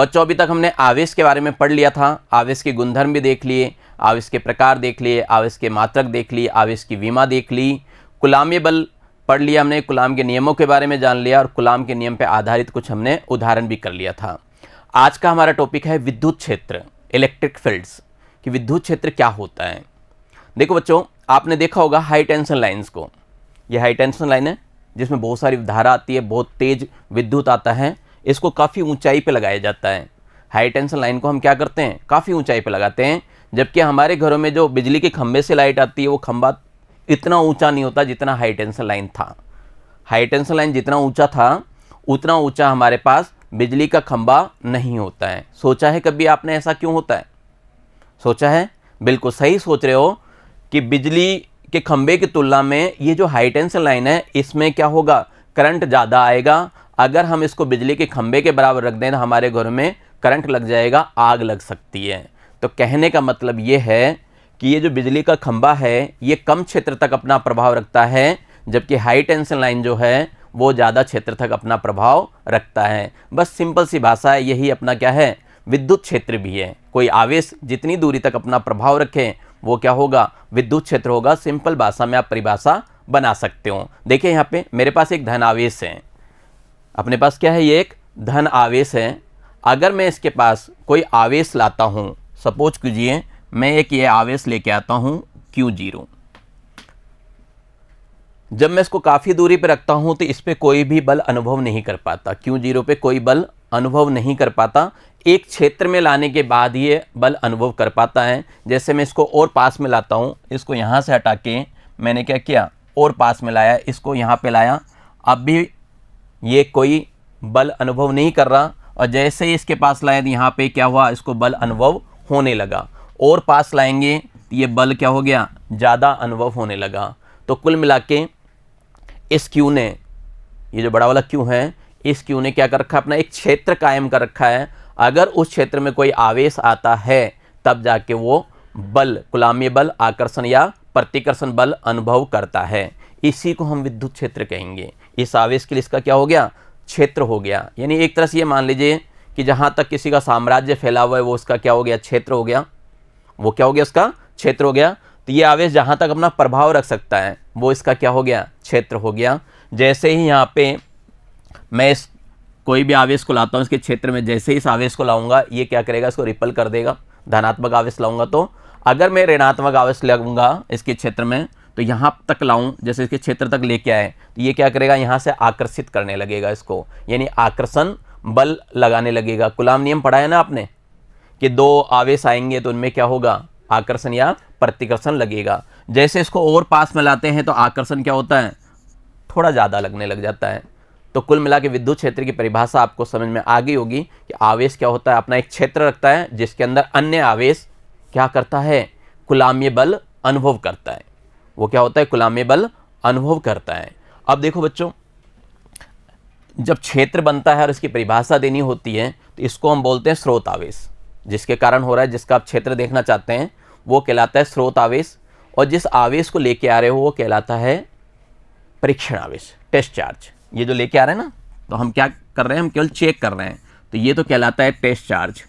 बच्चों अभी तक हमने आवेश के बारे में पढ़ लिया था, आवेश के गुणधर्म भी देख लिए, आवेश के प्रकार देख लिए, आवेश के मात्रक देख लिए, आवेश की विमा देख ली, कूलाम्य बल पढ़ लिया हमने, कूलाम के नियमों के बारे में जान लिया और कूलाम के नियम पर आधारित कुछ हमने उदाहरण भी कर लिया था। आज का हमारा टॉपिक है विद्युत क्षेत्र, इलेक्ट्रिक फील्ड्स, कि विद्युत क्षेत्र क्या होता है। देखो बच्चों, आपने देखा होगा हाई टेंशन लाइन्स को, ये हाई टेंशन लाइन है जिसमें बहुत सारी धारा आती है, बहुत तेज विद्युत आता है, इसको काफ़ी ऊंचाई पे लगाया जाता है। हाई टेंशन लाइन को हम क्या करते हैं, काफ़ी ऊंचाई पे लगाते हैं, जबकि हमारे घरों में जो बिजली के खंभे से लाइट आती है वो खंभा इतना ऊंचा नहीं होता जितना हाई टेंशन लाइन था। हाई टेंशन लाइन जितना ऊंचा था उतना ऊंचा हमारे पास बिजली का खंभा नहीं होता है। सोचा है कभी आपने ऐसा क्यों होता है? सोचा है? बिल्कुल सही सोच रहे हो कि बिजली के खंभे की तुलना में ये जो हाई टेंशन लाइन है इसमें क्या होगा, करंट ज़्यादा आएगा। अगर हम इसको बिजली के खंभे के बराबर रख दें तो हमारे घर में करंट लग जाएगा, आग लग सकती है। तो कहने का मतलब ये है कि ये जो बिजली का खंभा है ये कम क्षेत्र तक अपना प्रभाव रखता है, जबकि हाई टेंशन लाइन जो है वो ज़्यादा क्षेत्र तक अपना प्रभाव रखता है। बस सिंपल सी भाषा है, यही अपना क्या है, विद्युत क्षेत्र भी है। कोई आवेश जितनी दूरी तक अपना प्रभाव रखे वो क्या होगा, विद्युत क्षेत्र होगा। सिंपल भाषा में आप परिभाषा बना सकते हो। देखिए यहाँ पे मेरे पास एक धन आवेश है, अपने पास क्या है, ये एक धन आवेश है। अगर मैं इसके पास कोई आवेश लाता हूँ, सपोज कीजिए मैं एक ये आवेश लेके आता हूँ Q0, जब मैं इसको काफ़ी दूरी पे रखता हूँ तो इस पर कोई भी बल अनुभव नहीं कर पाता, Q0 पे कोई बल अनुभव नहीं कर पाता। एक क्षेत्र में लाने के बाद ये बल अनुभव कर पाता है। जैसे मैं इसको और पास में लाता हूँ, इसको यहाँ से हटा के मैंने क्या किया, और पास में लाया, इसको यहाँ पे लाया, अब भी ये कोई बल अनुभव नहीं कर रहा। और जैसे ही इसके पास लाया यहाँ पे क्या हुआ, इसको बल अनुभव होने लगा। और पास लाएंगे तो ये बल क्या हो गया, ज़्यादा अनुभव होने लगा। तो कुल मिला के इस Q ने, ये जो बड़ा वाला Q है, इस Q ने क्या कर रखा है, अपना एक क्षेत्र कायम कर रखा है। अगर उस क्षेत्र में कोई आवेश आता है तब जाके वो बल, कुलाम्य बल, आकर्षण या प्रतिकर्षण बल अनुभव करता है। इसी को हम विद्युत क्षेत्र कहेंगे। इस आवेश के लिए इसका क्या हो गया, क्षेत्र हो गया। यानी एक तरह से ये मान लीजिए कि जहाँ तक किसी का साम्राज्य फैला हुआ है वो उसका क्या हो गया, क्षेत्र हो गया। वो क्या हो गया, उसका क्षेत्र हो गया। तो ये आवेश जहाँ तक अपना प्रभाव रख सकता है वो इसका क्या हो गया, क्षेत्र हो गया। जैसे ही यहाँ पे मैं इस कोई भी आवेश को लाता हूँ इसके क्षेत्र में, जैसे ही इस आवेश को लाऊंगा ये क्या करेगा, इसको रिपल कर देगा। धनात्मक आवेश लाऊंगा तो, अगर मैं ऋणात्मक आवेश लगाऊंगा इसके क्षेत्र में तो यहाँ तक लाऊं, जैसे इसके क्षेत्र तक लेके आए तो ये क्या करेगा, यहाँ से आकर्षित करने लगेगा इसको, यानी आकर्षण बल लगाने लगेगा। कूलाम नियम पढ़ा है ना आपने कि दो आवेश आएंगे तो उनमें क्या होगा, आकर्षण या प्रतिकर्षण लगेगा। जैसे इसको और पास में लाते हैं तो आकर्षण क्या होता है, थोड़ा ज़्यादा लगने लग जाता है। तो कुल मिला के विद्युत क्षेत्र की परिभाषा आपको समझ में आ गई होगी कि आवेश क्या होता है, अपना एक क्षेत्र रखता है जिसके अंदर अन्य आवेश क्या करता है, कूलाम्य बल अनुभव करता है। वो क्या होता है, कूलाम्य बल अनुभव करता है। अब देखो बच्चों, जब क्षेत्र बनता है और इसकी परिभाषा देनी होती है तो इसको हम बोलते हैं स्रोत आवेश। जिसके कारण हो रहा है, जिसका आप क्षेत्र देखना चाहते हैं वो कहलाता है स्रोत आवेश, और जिस आवेश को लेके आ रहे हो वो कहलाता है परीक्षण आवेश, टेस्ट चार्ज। ये जो लेके आ रहे हैं ना, तो हम क्या कर रहे हैं, हम केवल चेक कर रहे हैं, तो ये तो कहलाता है टेस्ट चार्ज,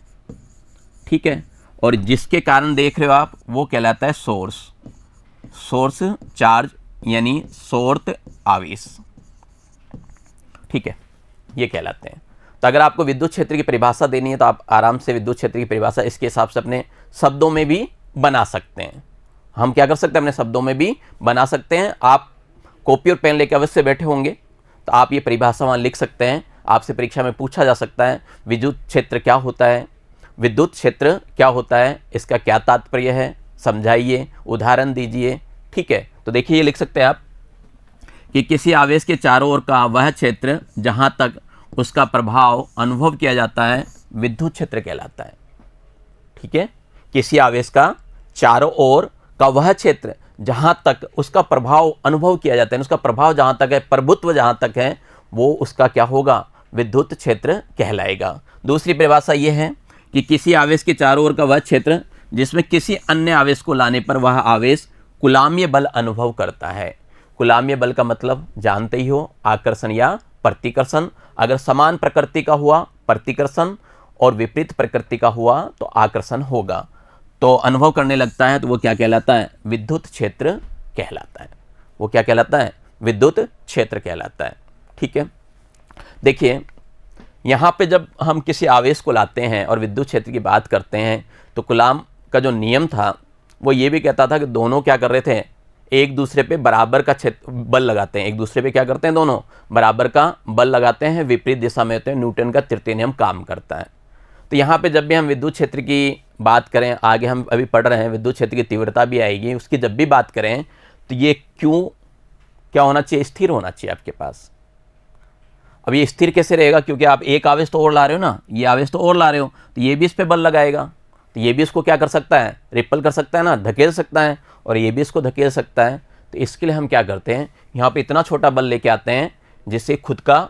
ठीक है। और जिसके कारण देख रहे हो आप वो कहलाता है सोर्स चार्ज, यानी स्रोत आवेश, ठीक है, ये कहलाते हैं। तो अगर आपको विद्युत क्षेत्र की परिभाषा देनी है तो आप आराम से विद्युत क्षेत्र की परिभाषा इसके हिसाब से अपने शब्दों में भी बना सकते हैं। हम क्या कर सकते हैं, अपने शब्दों में भी बना सकते हैं। आप कॉपी और पेन लेकर अवश्य बैठे होंगे तो आप ये परिभाषा वहाँ लिख सकते हैं। आपसे परीक्षा में पूछा जा सकता है विद्युत क्षेत्र क्या होता है, विद्युत क्षेत्र क्या होता है, इसका क्या तात्पर्य है, समझाइए, उदाहरण दीजिए, ठीक है। तो देखिए ये लिख सकते हैं आप कि किसी आवेश के चारों ओर का वह क्षेत्र जहाँ तक उसका प्रभाव अनुभव किया जाता है विद्युत क्षेत्र कहलाता है, ठीक है। किसी आवेश का चारों ओर का वह क्षेत्र जहाँ तक उसका प्रभाव अनुभव किया जाता है, उसका प्रभाव जहाँ तक है, प्रभुत्व जहाँ तक है, वो उसका क्या होगा, विद्युत क्षेत्र कहलाएगा। दूसरी परिभाषा ये है कि किसी आवेश के चारों ओर का वह क्षेत्र जिसमें किसी अन्य आवेश को लाने पर वह आवेश कूलाम्य बल अनुभव करता है। कूलाम्य बल का मतलब जानते ही हो, आकर्षण या प्रतिकर्षण। अगर समान प्रकृति का हुआ प्रतिकर्षण और विपरीत प्रकृति का हुआ तो आकर्षण होगा। तो अनुभव करने लगता है तो वो क्या कहलाता है? विद्युत क्षेत्र कहलाता है। वो क्या कहलाता है? विद्युत क्षेत्र कहलाता है। ठीक है, देखिए यहाँ पे जब हम किसी आवेश को लाते हैं और विद्युत क्षेत्र की बात करते हैं तो कूलाम का जो नियम था वो ये भी कहता था कि दोनों क्या कर रहे थे? एक दूसरे पे बराबर का क्षेत्र बल लगाते हैं। एक दूसरे पे क्या करते हैं? दोनों बराबर का बल लगाते हैं, विपरीत दिशा में होते हैं। न्यूटन का तृतीय नियम काम करता है। तो यहाँ पे जब भी हम विद्युत क्षेत्र की बात करें, आगे हम अभी पढ़ रहे हैं विद्युत क्षेत्र की तीव्रता भी आएगी, उसकी जब भी बात करें तो ये क्यों क्या होना चाहिए? स्थिर होना चाहिए आपके पास। अब ये स्थिर कैसे रहेगा? क्योंकि आप एक आवेश तो और ला रहे हो ना, ये आवेश तो और ला रहे हो, तो ये भी इस पर बल लगाएगा, तो ये भी इसको क्या कर सकता है? रिपल कर सकता है ना, धकेल सकता है, और ये भी इसको धकेल सकता है। तो इसके लिए हम क्या करते हैं? यहाँ पे इतना छोटा बल लेके आते हैं जिससे खुद का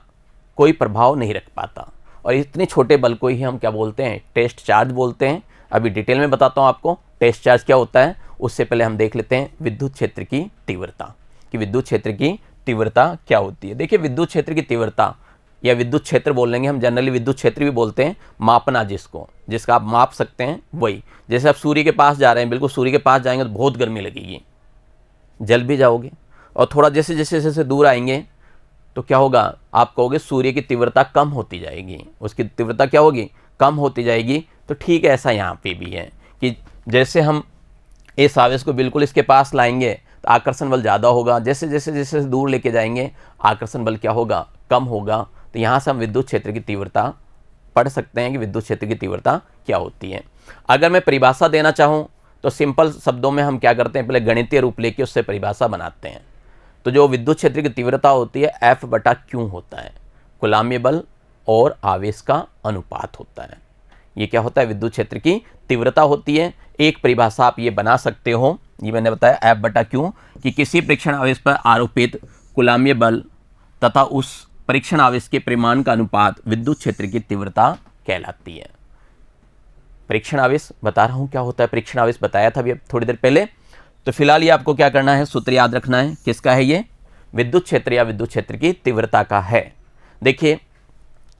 कोई प्रभाव नहीं रख पाता, और इतने छोटे बल को ही हम क्या बोलते हैं? टेस्ट चार्ज बोलते हैं। अभी डिटेल में बताता हूँ आपको टेस्ट चार्ज क्या होता है। उससे पहले हम देख लेते हैं विद्युत क्षेत्र की तीव्रता, कि विद्युत क्षेत्र की तीव्रता क्या होती है। देखिए विद्युत क्षेत्र की तीव्रता या विद्युत क्षेत्र बोल लेंगे हम, जनरली विद्युत क्षेत्र भी बोलते हैं, मापना जिसका आप माप सकते हैं वही। जैसे आप सूर्य के पास जा रहे हैं, बिल्कुल सूर्य के पास जाएंगे तो बहुत गर्मी लगेगी, जल भी जाओगे, और थोड़ा जैसे जैसे जैसे दूर आएंगे तो क्या होगा? आप कहोगे सूर्य की तीव्रता कम होती जाएगी, उसकी तीव्रता क्या होगी? कम होती जाएगी। तो ठीक है, ऐसा यहाँ पे भी है कि जैसे हम इस आवेश को बिल्कुल इसके पास लाएंगे तो आकर्षण बल ज़्यादा होगा, जैसे जैसे जैसे दूर लेके जाएंगे आकर्षण बल क्या होगा? कम होगा। तो यहाँ से हम विद्युत क्षेत्र की तीव्रता पढ़ सकते हैं कि विद्युत क्षेत्र की तीव्रता क्या होती है। अगर मैं परिभाषा देना चाहूँ तो सिंपल शब्दों में हम क्या करते हैं? पहले गणितीय रूप लेके उससे परिभाषा बनाते हैं। तो जो विद्युत क्षेत्र की तीव्रता होती है F/Q होता है, कूलाम्य बल और आवेश का अनुपात होता है। ये क्या होता है? विद्युत क्षेत्र की तीव्रता होती है। एक परिभाषा आप ये बना सकते हो, ये मैंने बताया F/Q, कि किसी परीक्षण आवेश पर आरोपित कूलाम्य बल तथा उस परीक्षण आवेश के परिमाण का अनुपात विद्युत क्षेत्र की तीव्रता कहलाती है। परीक्षण आवेश बता रहा हूं क्या होता है। परीक्षण आवेश बताया था अभी थोड़ी देर पहले। तो फिलहाल ये आपको क्या करना है? सूत्र याद रखना है। किसका है ये? विद्युत क्षेत्र या विद्युत क्षेत्र की तीव्रता का है। देखिए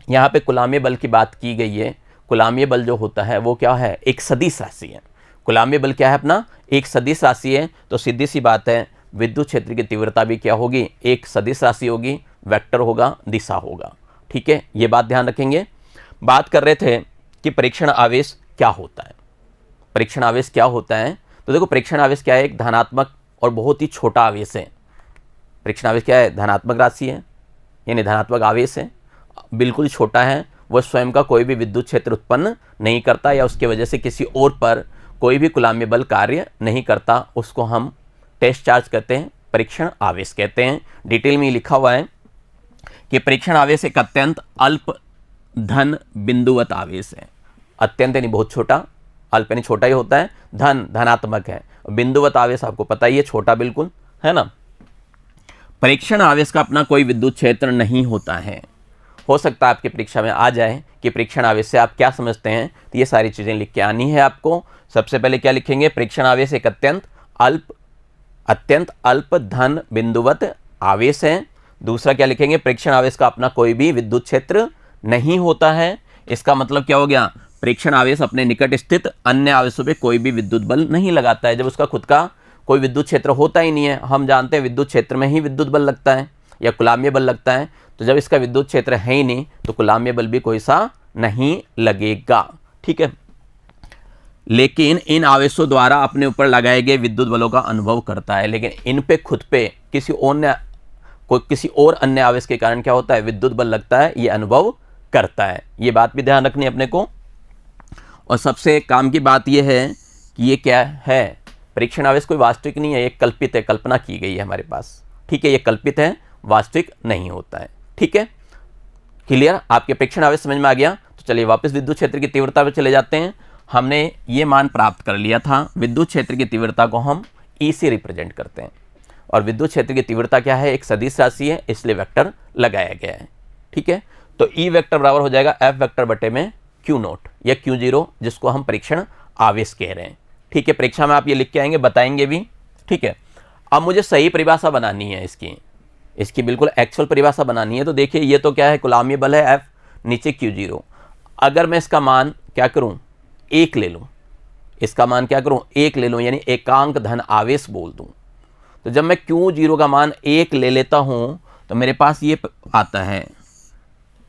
यहाँ पे कूलाम्य बल की बात की गई है। कूलाम्य बल जो होता है वो क्या है? एक सदिश राशि है। कूलाम्य बल क्या है अपना? एक सदिश राशि है। तो सीधी सी बात है, विद्युत क्षेत्र की तीव्रता भी क्या होगी? एक सदिश राशि होगी, वेक्टर होगा, दिशा होगा। ठीक है, ये बात ध्यान रखेंगे। बात कर रहे थे कि परीक्षण आवेश क्या होता है। परीक्षण आवेश क्या होता है? तो देखो परीक्षण आवेश क्या है? एक धनात्मक और बहुत ही छोटा आवेश है। परीक्षण आवेश क्या है? धनात्मक राशि है, यानी धनात्मक आवेश है, बिल्कुल छोटा है। वह स्वयं का कोई भी विद्युत क्षेत्र उत्पन्न नहीं करता या उसके वजह से किसी और पर कोई भी कूलाम्य बल कार्य नहीं करता। उसको हम टेस्ट चार्ज कहते हैं, परीक्षण आवेश कहते हैं। डिटेल में लिखा हुआ है कि परीक्षण आवेश एक अत्यंत अल्प धन बिंदुवत आवेश है। अत्यंत यानी बहुत छोटा, अल्प यानी छोटा ही होता है, धनात्मक है। बिंदुवत आवेश आपको पता ही है, छोटा बिल्कुल, है ना। परीक्षण आवेश का अपना कोई विद्युत क्षेत्र नहीं होता है। हो सकता है आपकी परीक्षा में आ जाए कि परीक्षण आवेश से आप क्या समझते हैं, तो ये सारी चीज़ें लिख के आनी है आपको। सबसे पहले क्या लिखेंगे? परीक्षण आवेश एक अत्यंत अल्प धन बिंदुवत आवेश है। दूसरा क्या लिखेंगे? परीक्षण आवेश का अपना कोई भी विद्युत क्षेत्र नहीं होता है। इसका मतलब क्या हो गया? परीक्षण आवेश अपने निकट स्थित अन्य आवेशों पे कोई भी विद्युत बल नहीं लगाता है। जब उसका खुद का कोई विद्युत क्षेत्र होता ही नहीं है, हम जानते हैं विद्युत क्षेत्र में ही विद्युत बल लगता है या कूलाम्य बल लगता है, तो जब इसका विद्युत क्षेत्र है ही नहीं तो कूलाम्य बल भी कोई सा नहीं लगेगा। ठीक है, लेकिन इन आवेशों द्वारा अपने ऊपर लगाए गए विद्युत बलों का अनुभव करता है। लेकिन इन पे खुद पे किसी और अन्य आवेश के कारण क्या होता है? विद्युत बल लगता है, ये अनुभव करता है। ये बात भी ध्यान रखनी है अपने को। और सबसे काम की बात यह है कि ये क्या है? परीक्षण आवेश कोई वास्तविक नहीं है, ये कल्पित है, कल्पना की गई है हमारे पास। ठीक है, ये कल्पित है, वास्तविक नहीं होता है। ठीक है, क्लियर? आपके परीक्षण आवेश समझ में आ गया? तो चलिए वापस विद्युत क्षेत्र की तीव्रता पर चले जाते हैं। हमने ये मान प्राप्त कर लिया था, विद्युत क्षेत्र की तीव्रता को हम ई से रिप्रेजेंट करते हैं, और विद्युत क्षेत्र की तीव्रता क्या है? एक सदिश राशि है, इसलिए वेक्टर लगाया गया है। ठीक है, तो ई वेक्टर बराबर हो जाएगा एफ वेक्टर बटे में क्यू नोट या क्यू जीरो, जिसको हम परीक्षण आवेश कह रहे हैं। ठीक है, परीक्षा में आप ये लिख के आएंगे, बताएंगे भी। ठीक है, अब मुझे सही परिभाषा बनानी है, इसकी बिल्कुल एक्चुअल परिभाषा बनानी है। तो देखिए ये तो क्या है? कूलाम्य बल है एफ, नीचे क्यू जीरो। अगर मैं इसका मान क्या करूं, 1 ले लूं, इसका मान क्या करूं, 1 ले लूं, यानी एकांक धन आवेश बोल दूं। तो जब मैं Q0 का मान 1 ले लेता हूं तो मेरे पास ये आता है,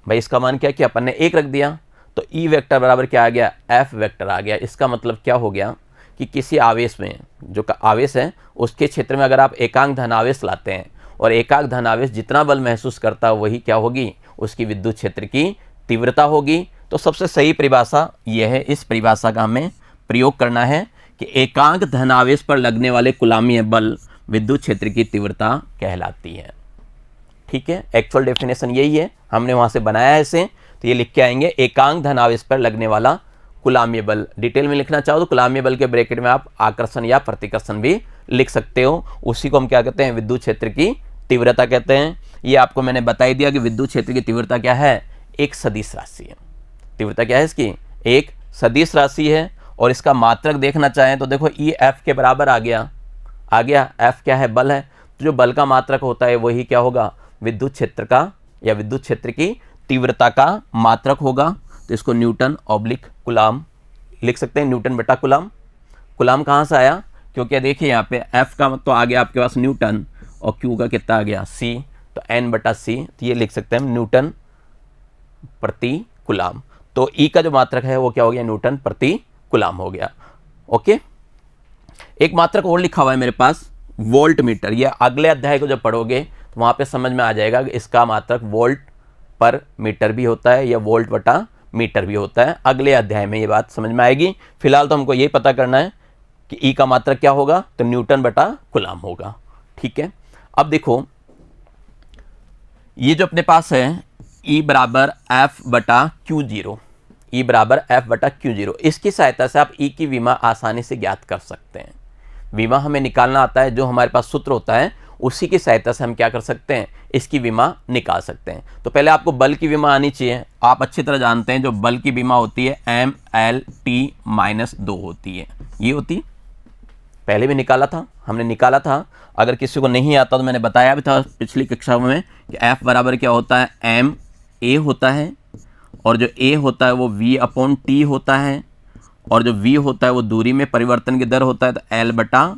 भाई इसका मान क्या किया अपन ने 1 रख दिया, तो E वेक्टर बराबर क्या आ गया, F वेक्टर आ गया। इसका मतलब क्या हो गया कि किसी आवेश में, जो आवेश है उसके क्षेत्र में अगर आप एकांक धन आवेश लाते हैं और एकांक धन आवेश जितना बल महसूस करता है वही क्या होगी, उसकी विद्युत क्षेत्र की तीव्रता होगी। तो सबसे सही परिभाषा यह है, इस परिभाषा का हमें प्रयोग करना है कि एकांक धन आवेश पर लगने वाले कुलामीय बल विद्युत क्षेत्र की तीव्रता कहलाती है। ठीक है, एक्चुअल डेफिनेशन यही है, हमने वहां से बनाया है इसे, तो ये लिख के आएंगे एकांक धन आवेश पर लगने वाला कुलामीय बल। डिटेल में लिखना चाहो तो कुलामीय बल के ब्रैकेट में आप आकर्षण या प्रतिकर्षण भी लिख सकते हो, उसी को हम क्या कहते हैं, विद्युत क्षेत्र की तीव्रता कहते हैं। ये आपको मैंने बता ही दिया कि विद्युत क्षेत्र की तीव्रता क्या है, एक सदिश राशि है। तीव्रता क्या है इसकी, एक सदिश राशि है। और इसका मात्रक देखना चाहें तो देखो ई एफ के बराबर आ गया, एफ क्या है, बल है। तो जो बल का मात्रक होता है वही क्या होगा, विद्युत क्षेत्र का या विद्युत क्षेत्र की तीव्रता का मात्रक होगा। तो इसको न्यूटन ऑब्लिक कुलाम लिख सकते हैं, न्यूटन बटा कुलाम। कुलाम कहाँ से आया, क्योंकि देखिए यहाँ पे एफ का तो आ गया आपके पास न्यूटन और क्यू का कितना आ गया, सी, तो एन बटा सी, तो ये लिख सकते हैं न्यूटन प्रति कुलाम। तो ई का जो मात्रक है वो क्या हो गया, न्यूटन प्रति कुलाम हो गया। ओके, एक मात्रक और लिखा हुआ है मेरे पास, वोल्ट मीटर। ये अगले अध्याय को जब पढ़ोगे तो वहां पे समझ में आ जाएगा कि इसका मात्रक वोल्ट पर मीटर भी होता है या वोल्ट बटा मीटर भी होता है। अगले अध्याय में ये बात समझ में आएगी। फिलहाल तो हमको ये पता करना है कि ई का मात्रक क्या होगा, तो न्यूटन बटा कुलाम होगा। ठीक है, अब देखो ये जो अपने पास है ई बराबर एफ बटा क्यू जीरो, ई बराबर एफ बटा क्यू जीरो, इसकी सहायता से आप ई की विमा आसानी से ज्ञात कर सकते हैं। विमा हमें निकालना आता है, जो हमारे पास सूत्र होता है उसी की सहायता से हम क्या कर सकते हैं, इसकी विमा निकाल सकते हैं। तो पहले आपको बल की विमा आनी चाहिए। आप अच्छी तरह जानते हैं जो बल की विमा होती है एम एल टी माइनस 2 होती है। ये होती, पहले भी निकाला था, हमने निकाला था। अगर किसी को नहीं आता तो मैंने बताया भी था पिछली कक्षा में कि एफ बराबर क्या होता है, एम ए होता है, और जो ए होता है वो वी अपॉन टी होता है, और जो वी होता है वो दूरी में परिवर्तन की दर होता है, तो एल बटा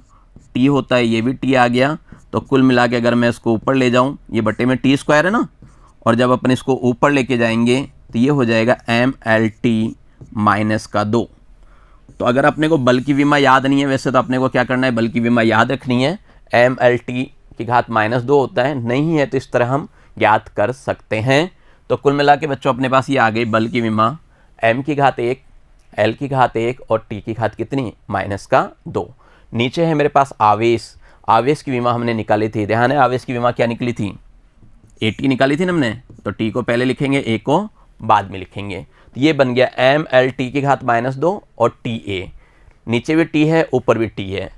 टी होता है। ये भी टी आ गया। तो कुल मिला के अगर मैं इसको ऊपर ले जाऊं, ये बटे में टी स्क्वायर है ना, और जब अपन इसको ऊपर लेके जाएंगे तो ये हो जाएगा एम एल टी माइनस का 2। तो अगर अपने को बल की विमा याद नहीं है, वैसे तो अपने को क्या करना है, बल की विमा याद रखनी है। एम एल टी की घात माइनस 2 होता है, नहीं है तो इस तरह हम ज्ञात कर सकते हैं। तो कुल मिला के बच्चों अपने पास ये आ गई बल की विमा, एम की घात 1, एल की घात 1 और टी की घात कितनी, माइनस का 2। नीचे है मेरे पास आवेश, आवेश की विमा हमने निकाली थी। ध्यान है आवेश की विमा क्या निकली थी, ए टी निकाली थी ना हमने, तो टी को पहले लिखेंगे, ए को बाद में लिखेंगे। तो ये बन गया एम एल टी की घात माइनस 2 और टी ए। नीचे भी टी है ऊपर भी टी है,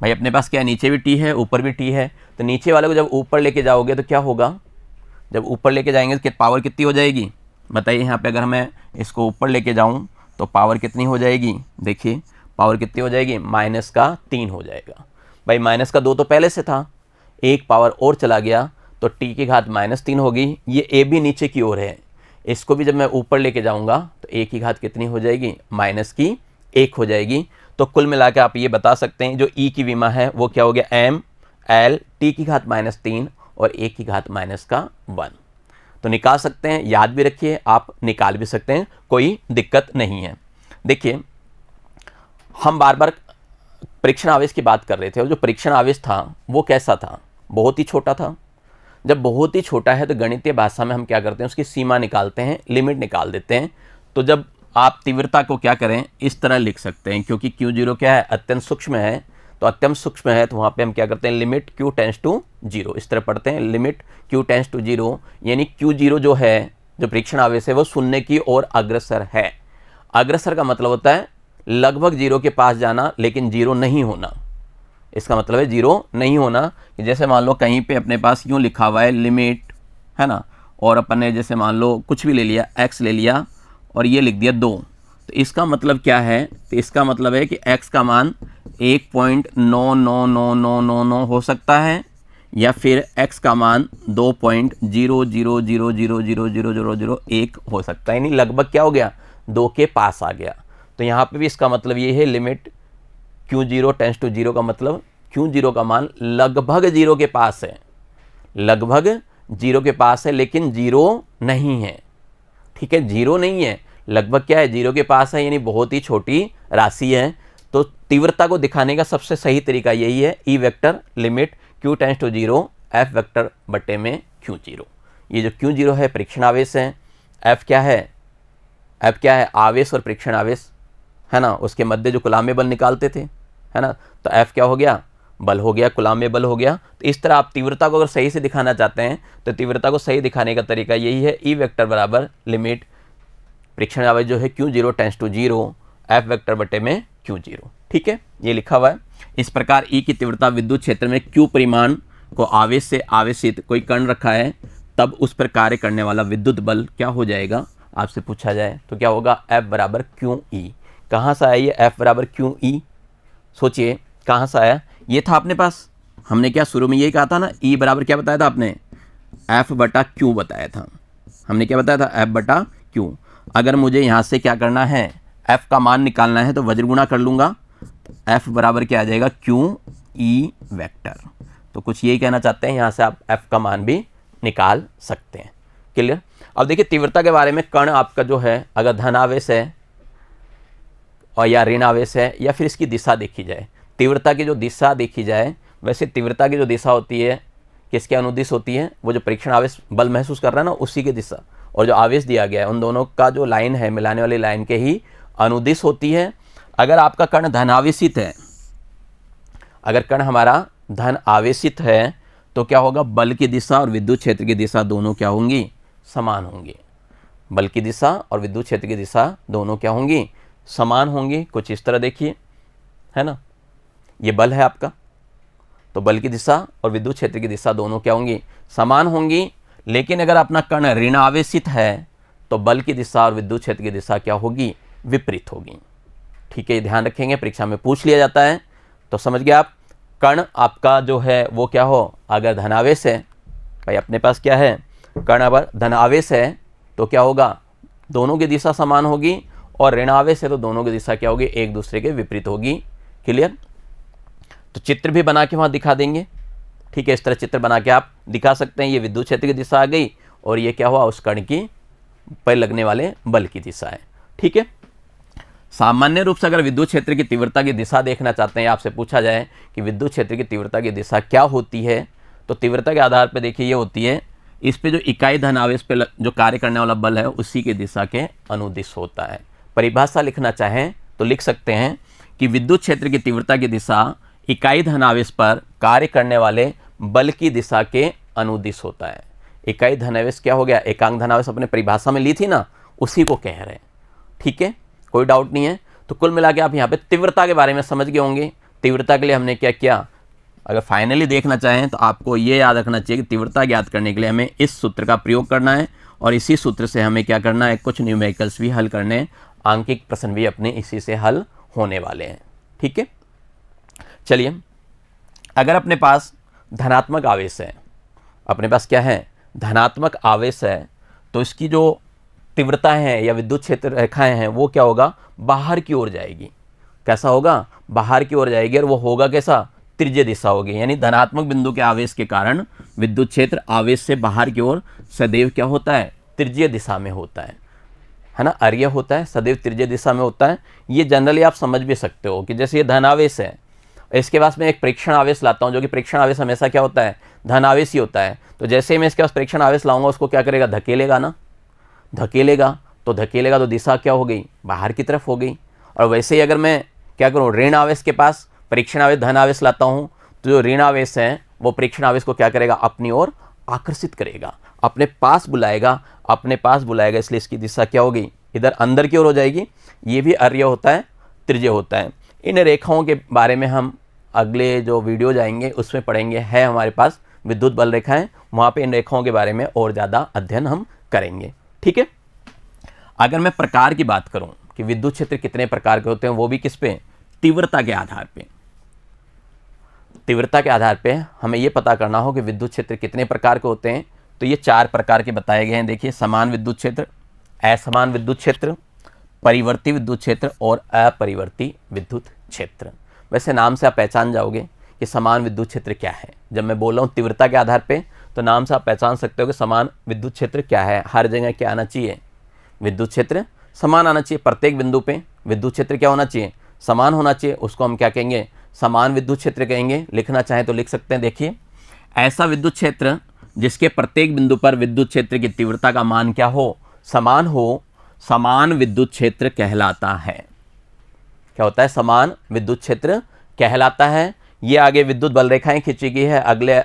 भाई अपने पास क्या है, नीचे भी टी है ऊपर भी टी है। तो नीचे वाले को जब ऊपर लेके जाओगे तो क्या होगा, जब ऊपर लेके जाएंगे तो पावर कितनी हो जाएगी, बताइए। यहाँ पे अगर मैं इसको ऊपर लेके जाऊँ तो पावर कितनी हो जाएगी, देखिए पावर कितनी हो जाएगी, माइनस का 3 हो जाएगा। भाई माइनस का 2 तो पहले से था, एक पावर और चला गया तो टी की घात माइनस 3 होगी। ये ए भी नीचे की ओर है, इसको भी जब मैं ऊपर लेके जाऊंगा तो ए की घात कितनी हो जाएगी, माइनस की 1 हो जाएगी। तो कुल मिला के आप ये बता सकते हैं जो ई की विमा है वो क्या हो गया, एम एल टी की घात माइनस 3 और ए की घात माइनस का 1। तो निकाल सकते हैं, याद भी रखिए, आप निकाल भी सकते हैं, कोई दिक्कत नहीं है। देखिए हम बार बार परीक्षण आवेश की बात कर रहे थे, और जो परीक्षण आवेश था वो कैसा था, बहुत ही छोटा था। जब बहुत ही छोटा है तो गणितीय भाषा में हम क्या करते हैं, उसकी सीमा निकालते हैं, लिमिट निकाल देते हैं। तो जब आप तीव्रता को क्या करें, इस तरह लिख सकते हैं, क्योंकि Q0 क्या है, अत्यंत सूक्ष्म है। तो अत्यंत सूक्ष्म है तो वहाँ पे हम क्या करते हैं, लिमिट Q टेंड्स टू 0, इस तरह पढ़ते हैं, लिमिट Q टेंड्स टू 0, यानी Q0 जो है, जो परीक्षण आवेश है वो शून्य की ओर अग्रसर है। अग्रसर का मतलब होता है लगभग 0 के पास जाना लेकिन 0 नहीं होना। इसका मतलब है 0 नहीं होना, कि जैसे मान लो कहीं पे अपने पास यूँ लिखा हुआ है लिमिट, है ना, और अपन ने जैसे मान लो कुछ भी ले लिया, x ले लिया और ये लिख दिया 2, तो इसका मतलब क्या है, तो इसका मतलब है कि x का मान 1.99999 हो सकता है, या फिर x का मान 2.000000001 हो सकता है। यानी लगभग क्या हो गया, 2 के पास आ गया। तो यहाँ पे भी इसका मतलब ये है लिमिट Q0 टेंड्स टू 0 का मतलब Q0 का मान लगभग 0 के पास है, लगभग 0 के पास है, लेकिन 0 नहीं है। ठीक है, 0 नहीं है, लगभग क्या है, 0 के पास है, यानी बहुत ही छोटी राशि है। तो तीव्रता को दिखाने का सबसे सही तरीका यही है, E vector limit Q tends to 0 F vector बटे में Q0। ये जो Q0 है परीक्षण आवेश है, F क्या है, F क्या है, आवेश और परीक्षण आवेश है ना, उसके मध्य जो कूलाम्ब बल निकालते थे, है ना, तो F क्या हो गया, बल हो गया, कूलाम्ब बल हो गया। तो इस तरह आप तीव्रता को अगर सही से दिखाना चाहते हैं तो तीव्रता को सही दिखाने का तरीका यही है, ई वेक्टर बराबर लिमिट परीक्षण आवेश जो है Q0 tends to 0 F vector बटे में Q0। ठीक है, ये लिखा हुआ है। इस प्रकार E की तीव्रता विद्युत क्षेत्र में Q परिमाण को आवेश से आवेशित कोई कण रखा है, तब उस पर कार्य करने वाला विद्युत बल क्या हो जाएगा, आपसे पूछा जाए तो क्या होगा, F बराबर QE। कहाँ से आया ये F बराबर QE, सोचिए कहाँ से आया, ये था अपने पास, हमने क्या शुरू में यही कहा था ना, E बराबर क्या बताया था आपने, F बटा Q बताया था, हमने क्या बताया था, F बटा Q। अगर मुझे यहाँ से क्या करना है, F का मान निकालना है तो वज्र गुणा कर लूँगा, F बराबर क्या आ जाएगा, QE वेक्टर। तो कुछ यही कहना चाहते हैं, यहाँ से आप F का मान भी निकाल सकते हैं। क्लियर। अब देखिए तीव्रता के बारे में, कण आपका जो है अगर धनावेश है और या ऋण आवेश है, या फिर इसकी दिशा देखी जाए, तीव्रता की जो दिशा देखी जाए, वैसे तीव्रता की जो दिशा होती है किसके अनुदिश होती है, वो जो परीक्षण आवेश बल महसूस कर रहा है ना उसी की दिशा, और जो आवेश दिया गया है उन दोनों का जो लाइन है, मिलाने वाली लाइन के ही अनुदिश होती है। अगर आपका कण धन आवेशित है, अगर कण हमारा धन आवेशित है तो क्या होगा, बल की दिशा और विद्युत क्षेत्र की दिशा दोनों क्या होंगी, समान होंगी। बल की दिशा और विद्युत क्षेत्र की दिशा दोनों क्या होंगी, समान होंगी। कुछ इस तरह देखिए, है ना, ये बल है आपका, तो बल की दिशा और विद्युत क्षेत्र की दिशा दोनों क्या होंगी, समान होंगी। लेकिन अगर अपना कण ऋण आवेशित है तो बल की दिशा और विद्युत क्षेत्र की दिशा क्या होगी, विपरीत होगी। ठीक है, ये ध्यान रखेंगे, परीक्षा में पूछ लिया जाता है, तो समझ गए आप। कण आपका जो है वो क्या हो, अगर धनावेश है, भाई अपने पास क्या है, कण अगर धनावेश है तो क्या होगा, दोनों की दिशा समान होगी, और ऋणावेश है तो दोनों की दिशा क्या होगी, एक दूसरे के विपरीत होगी। क्लियर। तो चित्र भी बना के वहाँ दिखा देंगे। ठीक है, इस तरह चित्र बना के आप दिखा सकते हैं, ये विद्युत क्षेत्र की दिशा आ गई और ये क्या हुआ, उस कण की पर लगने वाले बल की दिशा है। ठीक है, सामान्य रूप से अगर विद्युत क्षेत्र की तीव्रता की दिशा देखना चाहते हैं, आपसे पूछा जाए कि विद्युत क्षेत्र की तीव्रता की दिशा क्या होती है, तो तीव्रता के आधार पर देखिए ये होती है, इस पे जो इकाई धन आवेश पे जो कार्य करने वाला बल है उसी की दिशा के अनुदिश होता है। परिभाषा लिखना चाहें तो लिख सकते हैं कि विद्युत क्षेत्र की तीव्रता की दिशा इकाई धन आवेश पर कार्य करने वाले बल की दिशा के अनुदिश होता है। इकाई धनावेश क्या हो गया, एकांक धनावेश अपने परिभाषा में ली थी ना, उसी को कह रहे हैं। ठीक है, कोई डाउट नहीं है। तो कुल मिला के आप यहाँ पे तीव्रता के बारे में समझ गए होंगे। तीव्रता के लिए हमने क्या किया, अगर फाइनली देखना चाहें तो आपको ये याद रखना चाहिए कि तीव्रता ज्ञात करने के लिए हमें इस सूत्र का प्रयोग करना है, और इसी सूत्र से हमें क्या करना है, कुछ न्यूमेरिकल्स भी हल करने, आंकिक प्रश्न भी अपने इसी से हल होने वाले हैं। ठीक है, चलिए, अगर अपने पास धनात्मक आवेश है, अपने पास क्या है, धनात्मक आवेश है, तो इसकी जो तीव्रता है या विद्युत क्षेत्र रेखाएं हैं वो क्या होगा, बाहर की ओर जाएगी। कैसा होगा, बाहर की ओर जाएगी, और वो होगा कैसा, त्रिज्य दिशा होगी। यानी धनात्मक बिंदु के आवेश के कारण विद्युत क्षेत्र आवेश से बाहर की ओर सदैव क्या होता है, त्रिज्य दिशा में होता है ना, अर्य होता है, सदैव त्रिज्य दिशा में होता है। ये जनरली आप समझ भी सकते हो कि जैसे ये धनावेश है, इसके पास मैं एक परीक्षण आवेश लाता हूँ, जो कि परीक्षण आवेश हमेशा क्या होता है, धनावेश ही होता है। तो जैसे ही मैं इसके पास परीक्षण आवेश लाऊंगा, उसको क्या करेगा, धकेलेगा ना, धकेलेगा तो दिशा क्या हो गई, बाहर की तरफ हो गई। और वैसे ही अगर मैं क्या करूँ, ऋण आवेश के पास परीक्षण आवेश धन आवेश लाता हूँ, तो जो ऋण आवेश है वो परीक्षण आवेश को क्या करेगा, अपनी ओर आकर्षित करेगा, अपने पास बुलाएगा, इसलिए इसकी दिशा क्या होगी, इधर अंदर की ओर हो जाएगी। ये भी अर्य होता है, त्रिज्य होता है। इन रेखाओं के बारे में हम अगले जो वीडियो जाएंगे उसमें पढ़ेंगे, है हमारे पास विद्युत बल रेखाएं, वहाँ पे इन रेखाओं के बारे में और ज़्यादा अध्ययन हम करेंगे। ठीक है, अगर मैं प्रकार की बात करूं कि विद्युत क्षेत्र कितने प्रकार के होते हैं, वो भी किस पे, तीव्रता के आधार पे। तीव्रता के आधार पे हमें ये पता करना हो कि विद्युत क्षेत्र कितने प्रकार के होते हैं, तो ये 4 प्रकार के बताए गए हैं। देखिए, समान विद्युत क्षेत्र, असमान विद्युत क्षेत्र, परिवर्ती विद्युत क्षेत्र और अपरिवर्ती विद्युत क्षेत्र। वैसे नाम से आप पहचान जाओगे कि समान विद्युत क्षेत्र क्या है। जब मैं बोल रहा हूँ तीव्रता के आधार पे, तो नाम से आप पहचान सकते हो कि समान विद्युत क्षेत्र क्या है। हर जगह क्या आना चाहिए, विद्युत क्षेत्र समान आना चाहिए। प्रत्येक बिंदु पे विद्युत क्षेत्र क्या होना चाहिए, समान होना चाहिए। उसको हम क्या कहेंगे, समान विद्युत क्षेत्र कहेंगे। लिखना चाहें तो लिख सकते हैं। देखिए, ऐसा विद्युत क्षेत्र जिसके प्रत्येक बिंदु पर विद्युत क्षेत्र की तीव्रता का मान क्या हो, समान हो, समान विद्युत क्षेत्र कहलाता है। क्या होता है, समान विद्युत क्षेत्र कहलाता है। ये आगे विद्युत बल रेखाएं खींची गई है, अगले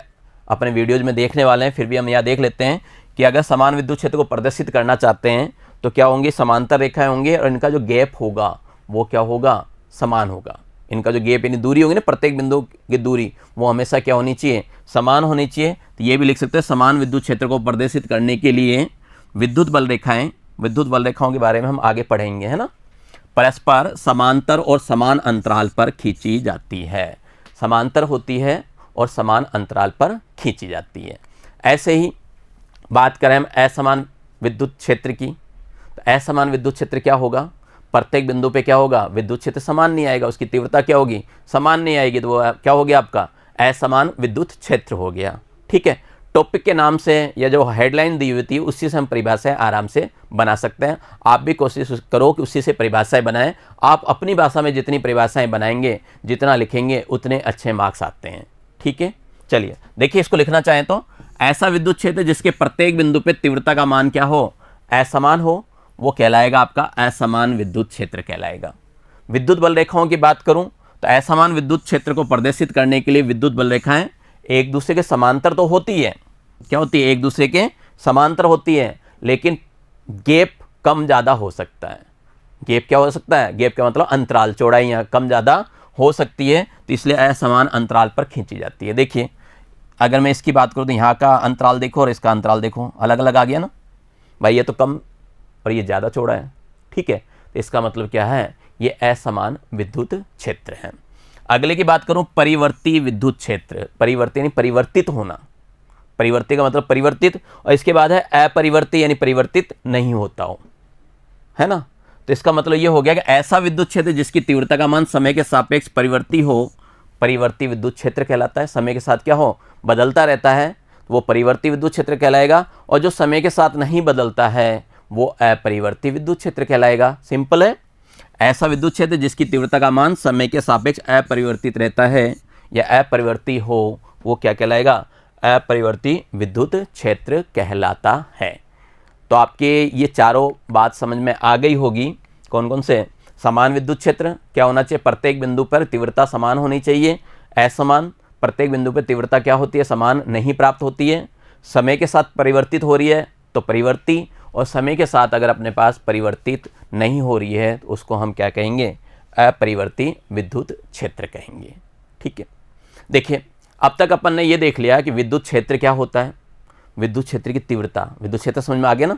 अपने वीडियोज में देखने वाले हैं, फिर भी हम यहाँ देख लेते हैं कि अगर समान विद्युत क्षेत्र को प्रदर्शित करना चाहते हैं तो क्या होंगी, समांतर रेखाएं होंगी और इनका जो गैप होगा वो क्या होगा, समान होगा। इनका जो गैप यानी दूरी होगी ना, प्रत्येक बिंदु की दूरी, वो हमेशा क्या होनी चाहिए, समान होनी चाहिए। तो ये भी लिख सकते हैं, समान विद्युत क्षेत्र को प्रदर्शित करने के लिए विद्युत बल रेखाएं, विद्युत बल रेखाओं के बारे में हम आगे पढ़ेंगे, है ना, परस्पर समांतर और समान अंतराल पर खींची जाती है। समांतर होती है और समान अंतराल पर खींची जाती है। ऐसे ही बात करें हम असमान विद्युत क्षेत्र की, तो असमान विद्युत क्षेत्र क्या होगा, प्रत्येक बिंदु पे क्या होगा, विद्युत क्षेत्र समान नहीं आएगा, उसकी तीव्रता क्या होगी, समान नहीं आएगी, तो वो क्या हो गया आपका असमान विद्युत क्षेत्र हो गया। ठीक है, टॉपिक के नाम से या जो हेडलाइन दी हुई थी उसी से हम परिभाषाएं आराम से बना सकते हैं। आप भी कोशिश करो कि उसी से परिभाषाएं बनाएं। आप अपनी भाषा में जितनी परिभाषाएं बनाएंगे, जितना लिखेंगे, उतने अच्छे मार्क्स आते हैं। ठीक है, चलिए देखिए, इसको लिखना चाहें तो ऐसा विद्युत क्षेत्र जिसके प्रत्येक बिंदु पे तीव्रता का मान क्या हो, असमान हो, वो कहलाएगा आपका असमान विद्युत क्षेत्र कहलाएगा। विद्युत बल रेखाओं की बात करूं तो असमान विद्युत क्षेत्र को प्रदर्शित करने के लिए विद्युत बल रेखाएं एक दूसरे के समांतर तो होती है, क्या होती है, एक दूसरे के समांतर होती है, लेकिन गैप कम ज़्यादा हो सकता है। गैप क्या हो सकता है, गैप का मतलब अंतराल, चौड़ाई कम ज़्यादा हो सकती है, तो इसलिए असमान अंतराल पर खींची जाती है। देखिए, अगर मैं इसकी बात करूँ तो यहाँ का अंतराल देखो और इसका अंतराल देखो, अलग अलग आ गया ना भाई, ये तो कम और ये ज़्यादा चौड़ा है। ठीक है, तो इसका मतलब क्या है, ये असमान विद्युत क्षेत्र है। अगले की बात करूं, परिवर्ती विद्युत क्षेत्र। परिवर्ती यानी परिवर्तित होना, परिवर्ती का मतलब परिवर्तित, और इसके बाद है अपरिवर्ती यानी परिवर्तित नहीं होता हो, है ना। तो इसका मतलब ये हो गया कि ऐसा विद्युत क्षेत्र जिसकी तीव्रता का मान समय के सापेक्ष परिवर्ती हो, परिवर्ती विद्युत क्षेत्र कहलाता है। समय के साथ क्या हो, बदलता रहता है, तो वो परिवर्ती विद्युत क्षेत्र कहलाएगा। और जो समय के साथ नहीं बदलता है वो अपरिवर्ती विद्युत क्षेत्र कहलाएगा। सिंपल है, ऐसा विद्युत क्षेत्र जिसकी तीव्रता का मान समय के सापेक्ष अपरिवर्तित रहता है या अपरिवर्ती हो, वो क्या कहलाएगा, अपरिवर्ती विद्युत क्षेत्र कहलाता है। तो आपके ये चारों बात समझ में आ गई होगी। कौन कौन से, समान विद्युत क्षेत्र क्या होना चाहिए, प्रत्येक बिंदु पर तीव्रता समान होनी चाहिए। असमान, प्रत्येक बिंदु पर तीव्रता क्या होती है, समान नहीं प्राप्त होती है। समय के साथ परिवर्तित हो रही है तो परिवर्ती, और समय के साथ अगर अपने पास परिवर्तित नहीं हो रही है तो उसको हम क्या कहेंगे, अपरिवर्ती विद्युत क्षेत्र कहेंगे। ठीक है, देखिए अब तक अपन ने ये देख लिया कि विद्युत क्षेत्र क्या होता है, विद्युत क्षेत्र की तीव्रता। विद्युत क्षेत्र समझ में आ गया ना,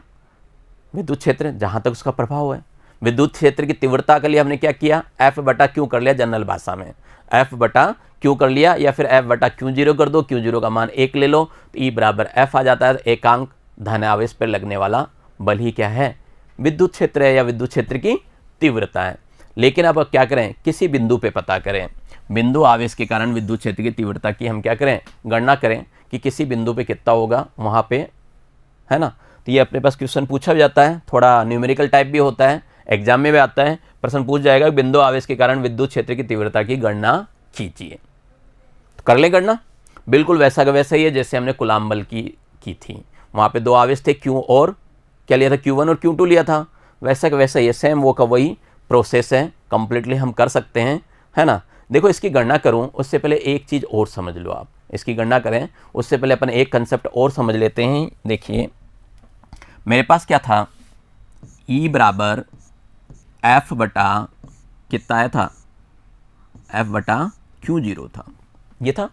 विद्युत क्षेत्र जहाँ तक उसका प्रभाव है। विद्युत क्षेत्र की तीव्रता के लिए हमने क्या किया, F/Q कर लिया जनरल भाषा में, F/Q कर लिया, या फिर F/Q0 कर दो, Q0 का मान 1 ले लो, तो E बराबर F आ जाता है। एकांक धन आवेश पर लगने वाला बल ही क्या है, विद्युत क्षेत्र है या विद्युत क्षेत्र की तीव्रता है। लेकिन अब क्या करें, किसी बिंदु पे पता करें, बिंदु आवेश के कारण विद्युत क्षेत्र की तीव्रता की हम क्या करें, गणना करें कि किसी बिंदु पे कितना होगा वहाँ पे, है ना। तो ये अपने पास क्वेश्चन पूछा भी जाता है, थोड़ा न्यूमेरिकल टाइप भी होता है, एग्जाम में भी आता है, प्रश्न पूछ जाएगा बिंदु आवेश के कारण विद्युत क्षेत्र की तीव्रता की गणना कीजिए। तो कर ले गणना, बिल्कुल वैसा का वैसा ही है जैसे हमने कूलाम बल की थी। वहाँ पे दो आवेश थे, Q और क्या लिया था, Q1 और Q2 लिया था, वैसा का वैसा ही सेम वो का वही प्रोसेस है, कंप्लीटली हम कर सकते हैं, है ना। देखो इसकी गणना करूं उससे पहले एक चीज़ और समझ लो आप, इसकी गणना करें उससे पहले अपन एक कंसेप्ट और समझ लेते हैं। देखिए मेरे पास क्या था, E बराबर F बटा कितना आया था, F/Q0 था, ये था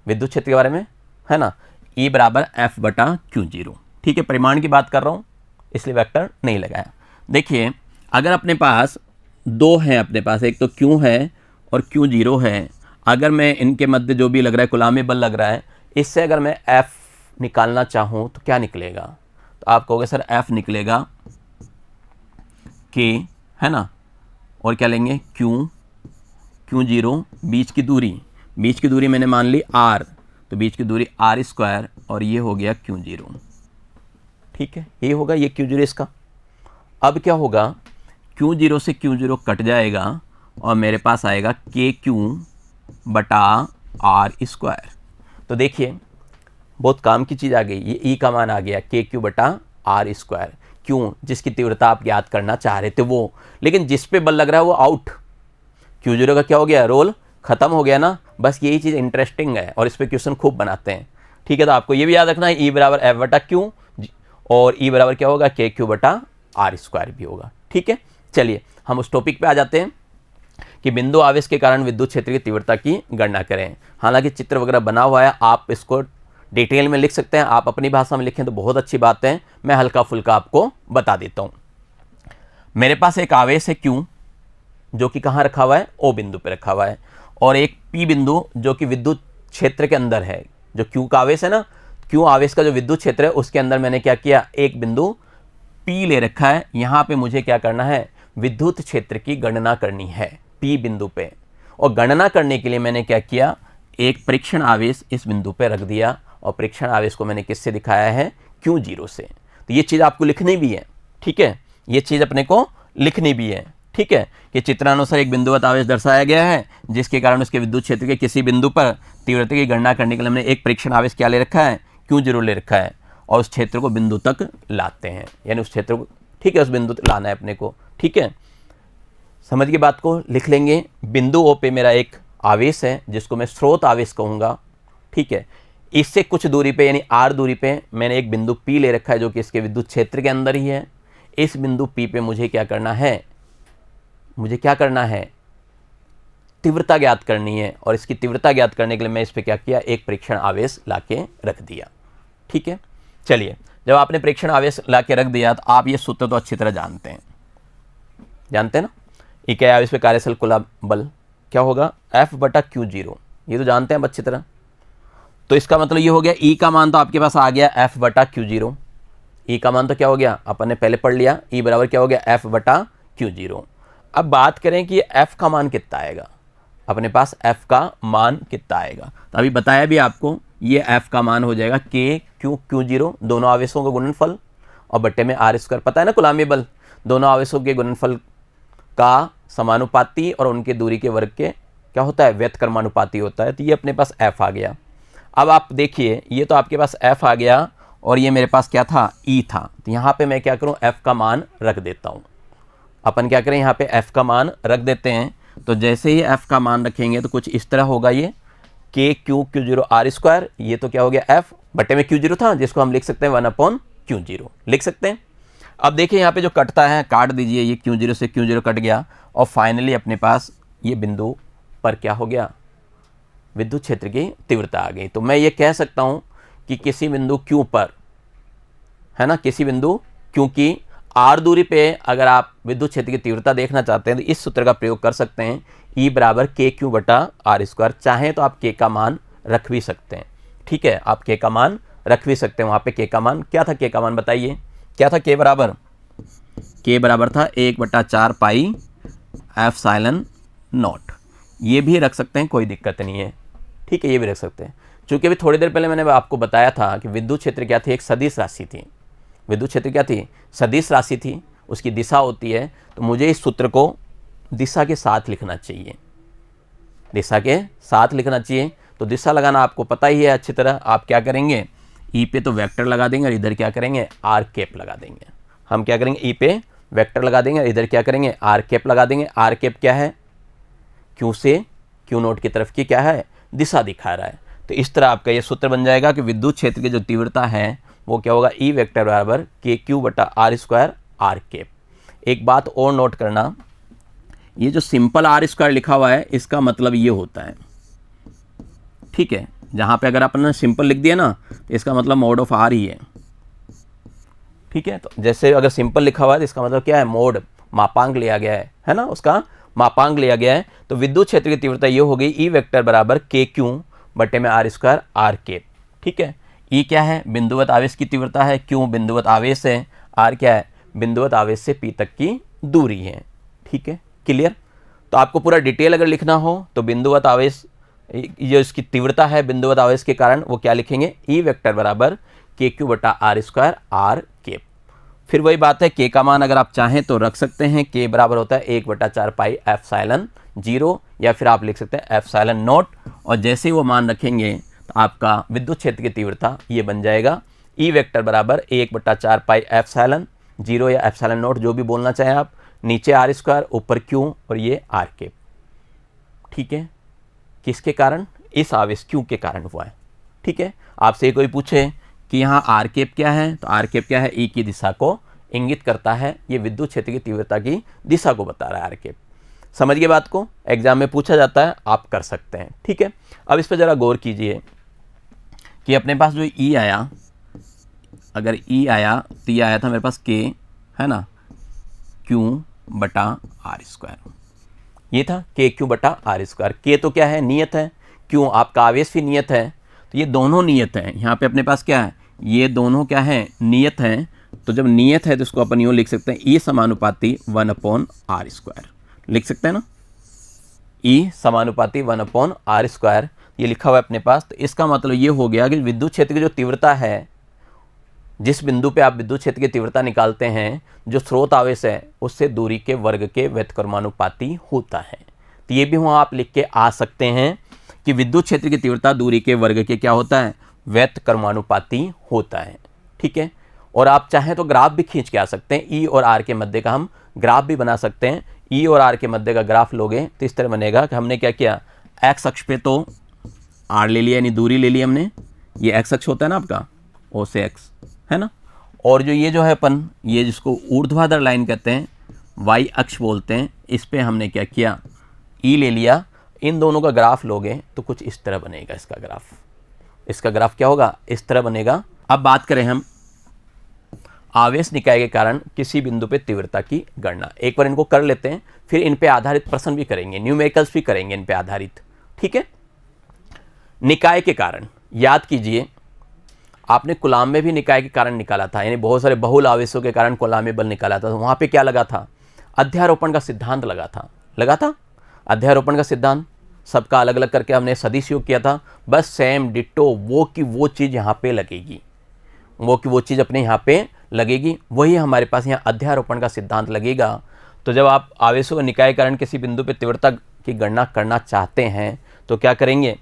विद्युत क्षेत्र के बारे में, है ना। E बराबर F/Q0, ठीक है, परिमाण की बात कर रहा हूँ इसलिए वेक्टर नहीं लगाया। देखिए अगर अपने पास दो हैं, अपने पास एक तो Q है और Q0 है, अगर मैं इनके मध्य जो भी लग रहा है कुलामी बल लग रहा है, इससे अगर मैं F निकालना चाहूँ तो क्या निकलेगा, तो आप कहोगे सर F निकलेगा के, है ना, और क्या लेंगे Q0, बीच की दूरी मैंने मान ली R, तो बीच की दूरी R², और ये हो गया Q0। ठीक है, ये होगा ये Q0 इसका। अब क्या होगा, Q0 से Q0 कट जाएगा और मेरे पास आएगा KQ/R²। तो देखिए बहुत काम की चीज़ आ गई, ये E का मान आ गया KQ/R²। क्यों, जिसकी तीव्रता आप याद करना चाह रहे थे वो, लेकिन जिस पे बल लग रहा है वो आउट। Q0 का क्या हो गया, रोल खत्म हो गया ना। बस यही चीज़ इंटरेस्टिंग है और इस पर क्वेश्चन खूब बनाते हैं। ठीक है, तो आपको ये भी याद रखना है E बराबर F/Q, और E बराबर क्या होगा, KQ/R² भी होगा। ठीक है, चलिए हम उस टॉपिक पे आ जाते हैं कि बिंदु आवेश के कारण विद्युत क्षेत्र की तीव्रता की गणना करें। हालांकि चित्र वगैरह बना हुआ है, आप इसको डिटेल में लिख सकते हैं, आप अपनी भाषा में लिखें तो बहुत अच्छी बात है, मैं हल्का फुल्का आपको बता देता हूँ। मेरे पास एक आवेश है Q, जो कि कहाँ रखा हुआ है, O बिंदु पे रखा हुआ है, और एक P बिंदु जो कि विद्युत क्षेत्र के अंदर है। जो Q का आवेश है ना, Q आवेश का जो विद्युत क्षेत्र है उसके अंदर मैंने क्या किया, एक बिंदु P ले रखा है। यहाँ पे मुझे क्या करना है, विद्युत क्षेत्र की गणना करनी है P बिंदु पे, और गणना करने के लिए मैंने क्या किया, एक परीक्षण आवेश इस बिंदु पे रख दिया, और परीक्षण आवेश को मैंने किससे दिखाया है, Q0 से। तो ये चीज़ आपको लिखनी भी है। ठीक है, ये चीज़ अपने को लिखनी भी है। ठीक है, कि चित्रानुसार एक बिंदुवत आवेश दर्शाया गया है, जिसके कारण उसके विद्युत क्षेत्र के किसी बिंदु पर तीव्रता की गणना करने के लिए हमने एक परीक्षण आवेश क्या ले रखा है, Q0 ले रखा है, और उस क्षेत्र को बिंदु तक लाते हैं, यानी उस क्षेत्र को, ठीक है, उस बिंदु तक लाना है अपने को। ठीक है, समझ के बात को लिख लेंगे। बिंदु O पे मेरा एक आवेश है जिसको मैं स्रोत आवेश कहूँगा। ठीक है, इससे कुछ दूरी पे यानी R दूरी पे मैंने एक बिंदु P ले रखा है जो कि इसके विद्युत क्षेत्र के अंदर ही है। इस बिंदु P पे मुझे क्या करना है, तीव्रता ज्ञात करनी है, और इसकी तीव्रता ज्ञात करने के लिए मैं इस पे क्या किया, एक परीक्षण आवेश लाके रख दिया। ठीक है, चलिए जब आपने परीक्षण आवेश लाके रख दिया तो आप ये सूत्र तो अच्छी तरह जानते हैं ना, इकाई आवेश पे कार्यशील कुल बल क्या होगा, F/Q0, ये तो जानते हैं अच्छी तरह। तो इसका मतलब ये हो गया, E का मान तो आपके पास आ गया F/Q0। E का मान तो क्या हो गया, अपन ने पहले पढ़ लिया, E बराबर क्या हो गया, F/Q0। अब बात करें कि F का मान कितना आएगा, अपने पास F का मान कितना आएगा, तो अभी बताया भी आपको, ये F का मान हो जाएगा KQ/Q0, दोनों आवेशों का गुणनफल, और बट्टे में R², पता है ना कुलाम्बी बल, दोनों आवेशों के गुणनफल का समानुपाती और उनके दूरी के वर्ग के क्या होता है, व्यतकर्मानुपाती होता है। तो ये अपने पास F आ गया। अब आप देखिए, ये तो आपके पास F आ गया, और ये मेरे पास क्या था, E था। तो यहाँ पे मैं क्या करूँ, F का मान रख देता हूँ। अपन क्या करें, यहाँ पे F का मान रख देते हैं। तो जैसे ही F का मान रखेंगे तो कुछ इस तरह होगा, ये KQ/Q0R², ये तो क्या हो गया, F बटे में Q0 था, जिसको हम लिख सकते हैं 1/Q0 लिख सकते हैं। अब देखिए यहाँ पे जो कटता है, काट दीजिए, ये Q0 से Q0 कट गया, और फाइनली अपने पास ये बिंदु पर क्या हो गया, विद्युत क्षेत्र की तीव्रता आ गई। तो मैं ये कह सकता हूँ कि किसी बिंदु Q पर, है ना, किसी बिंदु Q की R दूरी पे अगर आप विद्युत क्षेत्र की तीव्रता देखना चाहते हैं तो इस सूत्र का प्रयोग कर सकते हैं, E बराबर KQ/R²। चाहें तो आप K का मान रख भी सकते हैं। ठीक है, आप K का मान रख भी सकते हैं। वहाँ पे K का मान क्या था, K का मान बताइए क्या था, K बराबर था 1/4 पाई ε0। ये भी रख सकते हैं, कोई दिक्कत नहीं है। ठीक है, ये भी रख सकते हैं। चूँकि अभी थोड़ी देर पहले मैंने आपको बताया था कि विद्युत क्षेत्र क्या थी, एक सदिश राशि थी। विद्युत क्षेत्र क्या थी, सदिश राशि थी, उसकी दिशा होती है। तो मुझे इस सूत्र को दिशा के साथ लिखना चाहिए, दिशा के साथ लिखना चाहिए। तो दिशा लगाना आपको पता ही है अच्छी तरह। आप क्या करेंगे, ई पे तो वेक्टर लगा देंगे और इधर क्या करेंगे, आर कैप लगा देंगे। हम क्या करेंगे, ई पे वेक्टर लगा देंगे और इधर क्या करेंगे, आर कैप लगा देंगे। आर कैप क्या है, क्यू से क्यू नोट की तरफ की क्या है, दिशा दिखा रहा है। तो इस तरह आपका ये सूत्र बन जाएगा कि विद्युत क्षेत्र की जो तीव्रता है वो क्या होगा, ई वेक्टर बराबर KQ/R² आर कैप। एक बात और नोट करना, ये जो सिंपल R² लिखा हुआ है इसका मतलब ये होता है, ठीक है, जहाँ पे अगर आपने सिंपल लिख दिया ना तो इसका मतलब मोड ऑफ R ही है। ठीक है, तो जैसे अगर सिंपल लिखा हुआ है तो इसका मतलब क्या है, मोड, मापांक लिया गया है ना, उसका मापांक लिया गया है। तो विद्युत क्षेत्र की तीव्रता ये हो गई, ई वेक्टर बराबर KQ बटे में R² आर कैप। ठीक है, ई क्या है, बिंदुवत आवेश की तीव्रता है, क्यू बिंदुवत आवेश है, आर क्या है, बिंदुवत आवेश से पी तक की दूरी है। ठीक है, क्लियर। तो आपको पूरा डिटेल अगर लिखना हो तो बिंदुवत आवेश, जो इसकी तीव्रता है बिंदुवत आवेश के कारण, वो क्या लिखेंगे, ई वेक्टर बराबर के क्यू बटा आर स्क्वायर आर के। फिर वही बात है, के का मान अगर आप चाहें तो रख सकते हैं, के बराबर होता है 1/4 पाई एप्सिलॉन 0, या फिर आप लिख सकते हैं एप्सिलॉन नॉट। और जैसे ही वो मान रखेंगे तो आपका विद्युत क्षेत्र की तीव्रता ये बन जाएगा ई वेक्टर बराबर 1/4 पाई एप्सिलॉन 0 या एप्सिलॉन नॉट, जो भी बोलना चाहें आप, नीचे आर स्क्वायर, ऊपर क्यू और ये आर के। ठीक है, किसके कारण, इस आवेश क्यू के कारण हुआ है। ठीक है, आपसे कोई पूछे कि यहाँ आर केप क्या है, तो आर केप क्या है, ई की दिशा को इंगित करता है, ये विद्युत क्षेत्र की तीव्रता की दिशा को बता रहा है आर केप। समझ गए बात को, एग्जाम में पूछा जाता है, आप कर सकते हैं। ठीक है, अब इस पर जरा गौर कीजिए कि अपने पास जो ई आया, अगर ई आया तो ये आया था मेरे पास के, है ना, क्यू बटा आर स्क्वायर, ये था के क्यू बटा आर स्क्वायर। के तो क्या है, नियत है, क्यों आपका आवेश भी नियत है, तो ये दोनों नियत है। यहाँ पे अपने पास क्या है, ये दोनों क्या है, नियत है। तो जब नियत है तो इसको अपन यूँ लिख सकते हैं, ई समानुपाती 1/r स्क्वायर, लिख सकते हैं ना, ई समानुपाती 1/r स्क्वायर, ये लिखा हुआ है अपने पास। तो इसका मतलब ये हो गया कि विद्युत क्षेत्र की जो तीव्रता है, जिस बिंदु पे आप विद्युत क्षेत्र की तीव्रता निकालते हैं, जो स्रोत आवेश है उससे दूरी के वर्ग के व्युत्क्रमानुपाती होता है। तो ये भी वहाँ आप लिख के आ सकते हैं कि विद्युत क्षेत्र की तीव्रता दूरी के वर्ग के क्या होता है, व्युत्क्रमानुपाती होता है। ठीक है, और आप चाहें तो ग्राफ भी खींच के आ सकते हैं, ई और आर के मध्य का हम ग्राफ भी बना सकते हैं। ई और आर के मध्य का ग्राफ लोगे तो इस तरह बनेगा कि हमने क्या किया, एक्स अक्ष पे तो आर ले लिया, यानी दूरी ले ली हमने, ये एक्स अक्ष होता है ना आपका, ओ से एक्स, है ना, और जो ये जो है अपन, ये जिसको ऊर्ध्वाधर लाइन कहते हैं, वाई अक्ष बोलते हैं, इस पे हमने क्या किया, ई ले लिया। इन दोनों का ग्राफ लोगे तो कुछ इस तरह बनेगा इसका ग्राफ। इसका ग्राफ क्या होगा, इस तरह बनेगा। अब बात करें हम आवेश निकाय के कारण किसी बिंदु पे तीव्रता की गणना, एक बार इनको कर लेते हैं, फिर इन पे आधारित प्रश्न भी करेंगे, न्यूमेरिकल्स भी करेंगे इन पे आधारित। ठीक है, निकाय के कारण याद कीजिए, आपने कूलाम में भी निकाय के कारण निकाला था, यानी बहुत सारे बहुल आवेशों के कारण कूलामी बल निकाला था। तो वहाँ पे क्या लगा था, अध्यारोपण का सिद्धांत लगा था अध्यारोपण का सिद्धांत, सबका अलग अलग करके हमने सदिश योग किया था। बस सेम डिट्टो वो की वो चीज़ यहाँ पे लगेगी, वो की वो चीज़ अपने यहाँ पे लगेगी, वही हमारे पास यहाँ अध्यारोपण का सिद्धांत लगेगा। तो जब आप आवेशों का निकाय कारण किसी बिंदु पे तीव्रता की गणना करना चाहते हैं तो क्या करेंगे,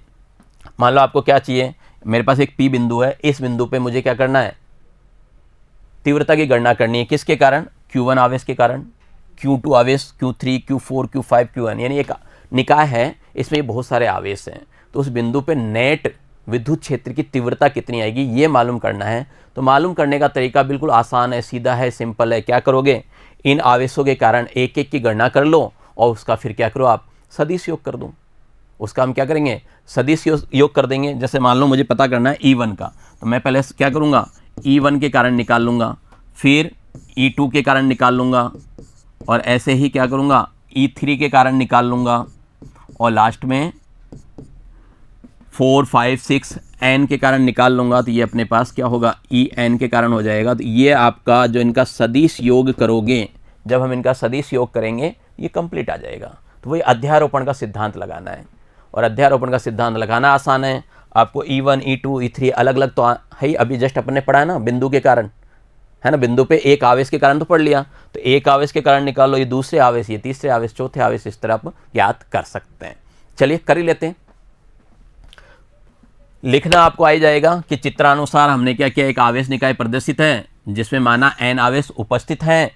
मान लो आपको क्या चाहिए, मेरे पास एक पी बिंदु है, इस बिंदु पे मुझे क्या करना है, तीव्रता की गणना करनी है, किसके कारण, Q1 आवेश के कारण, Q2 आवेश, Q3, Q4, Q5, Qn, यानी एक निकाय है, इसमें बहुत सारे आवेश हैं। तो उस बिंदु पे नेट विद्युत क्षेत्र की तीव्रता कितनी आएगी ये मालूम करना है। तो मालूम करने का तरीका बिल्कुल आसान है, सीधा है, सिंपल है। क्या करोगे, इन आवेशों के कारण एक एक की गणना कर लो और उसका फिर क्या करो आप, सदिश योग कर दो। उसका हम क्या करेंगे, सदिश योग कर देंगे। जैसे मान लो मुझे पता करना है E1 का, तो मैं पहले क्या करूँगा, E1 के कारण निकाल लूँगा, फिर E2 के कारण निकाल लूँगा, और ऐसे ही क्या करूँगा, E3 के कारण निकाल लूँगा, और लास्ट में 4, 5, 6 N के कारण निकाल लूँगा। तो ये अपने पास क्या होगा, EN के कारण हो जाएगा। तो ये आपका जो इनका सदिश योग करोगे, जब हम इनका सदिश योग करेंगे ये कंप्लीट आ जाएगा। तो वही अध्यारोपण का सिद्धांत लगाना है, और अध्यारोपण का सिद्धांत लगाना आसान है। आपको E1, E2, E3 अलग अलग तो है ही, अभी जस्ट अपन ने पढ़ा है ना, बिंदु के कारण, है ना, बिंदु पे एक आवेश के कारण तो पढ़ लिया। तो एक आवेश के कारण निकाल लो, ये दूसरे आवेश, ये तीसरे आवेश, चौथे आवेश, इस तरह आप ज्ञात कर सकते हैं। चलिए कर ही लेते हैं। लिखना आपको आ ही जाएगा कि चित्रानुसार हमने क्या किया, एक आवेश निकाय प्रदर्शित है जिसमें माना n आवेश उपस्थित है,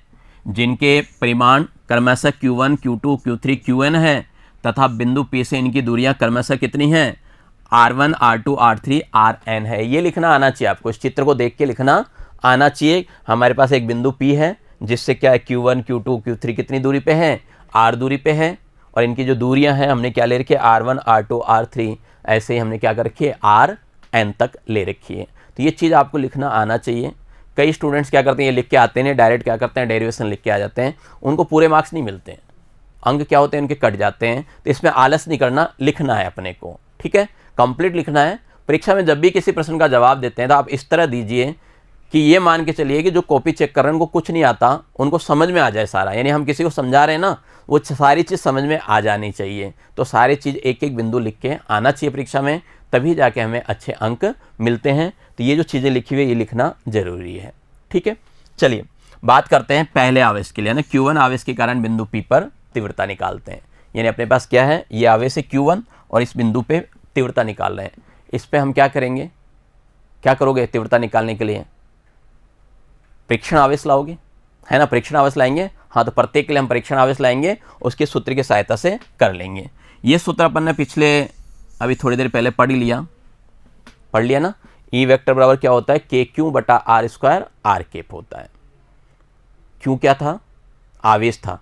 जिनके परिमाण क्रमशः Q1, Q2, Q3, Qn है, तथा बिंदु P से इनकी दूरियां क्रमशः कितनी हैं, R1, R2, R3, Rn है। ये लिखना आना चाहिए आपको, इस चित्र को देख के लिखना आना चाहिए। हमारे पास एक बिंदु P है जिससे क्या है, Q1, Q2, Q3 कितनी दूरी पे है, R दूरी पे है, और इनकी जो दूरियां हैं हमने क्या ले रखी है, R1, R2, R3, ऐसे ही हमने क्या कर रखी है, Rn तक ले रखी है। तो ये चीज़ आपको लिखना आना चाहिए। कई स्टूडेंट्स क्या करते हैं, ये लिख के आते हैं, डायरेक्ट क्या करते हैं, डेरिवेशन लिख के आ जाते हैं, उनको पूरे मार्क्स नहीं मिलते हैं, अंक क्या होते हैं उनके कट जाते हैं। तो इसमें आलस नहीं करना, लिखना है अपने को, ठीक है, कंप्लीट लिखना है। परीक्षा में जब भी किसी प्रश्न का जवाब देते हैं तो आप इस तरह दीजिए कि ये मान के चलिए कि जो कॉपी चेक कर रहे हैं उनको कुछ नहीं आता, उनको समझ में आ जाए सारा, यानी हम किसी को समझा रहे हैं ना, वो सारी चीज़ समझ में आ जानी चाहिए। तो सारी चीज़ एक एक बिंदु लिख के आना चाहिए परीक्षा में, तभी जाके हमें अच्छे अंक मिलते हैं। तो ये जो चीज़ें लिखी हुई है ये लिखना ज़रूरी है। ठीक है, चलिए बात करते हैं पहले आवेश के लिए ना। Q1 आवेश के कारण बिंदु P पर तीव्रता निकालते हैं। यानी अपने पास क्या है, ये आवेश है Q1 और इस बिंदु पे तीव्रता निकाल रहे हैं। इस पे हम क्या करेंगे, क्या करोगे तीव्रता निकालने के लिए, परीक्षण आवेश लाओगे, है ना, परीक्षण आवेश लाएंगे। हाँ, तो प्रत्येक के लिए हम परीक्षण आवेश लाएंगे, उसके सूत्र की सहायता से कर लेंगे। ये सूत्र अपन ने पिछले अभी थोड़ी देर पहले पढ़ लिया ना। ई वेक्टर बराबर क्या होता है, KQ बटा R स्क्वायर R केप होता है। क्यों क्या था, आवेश था,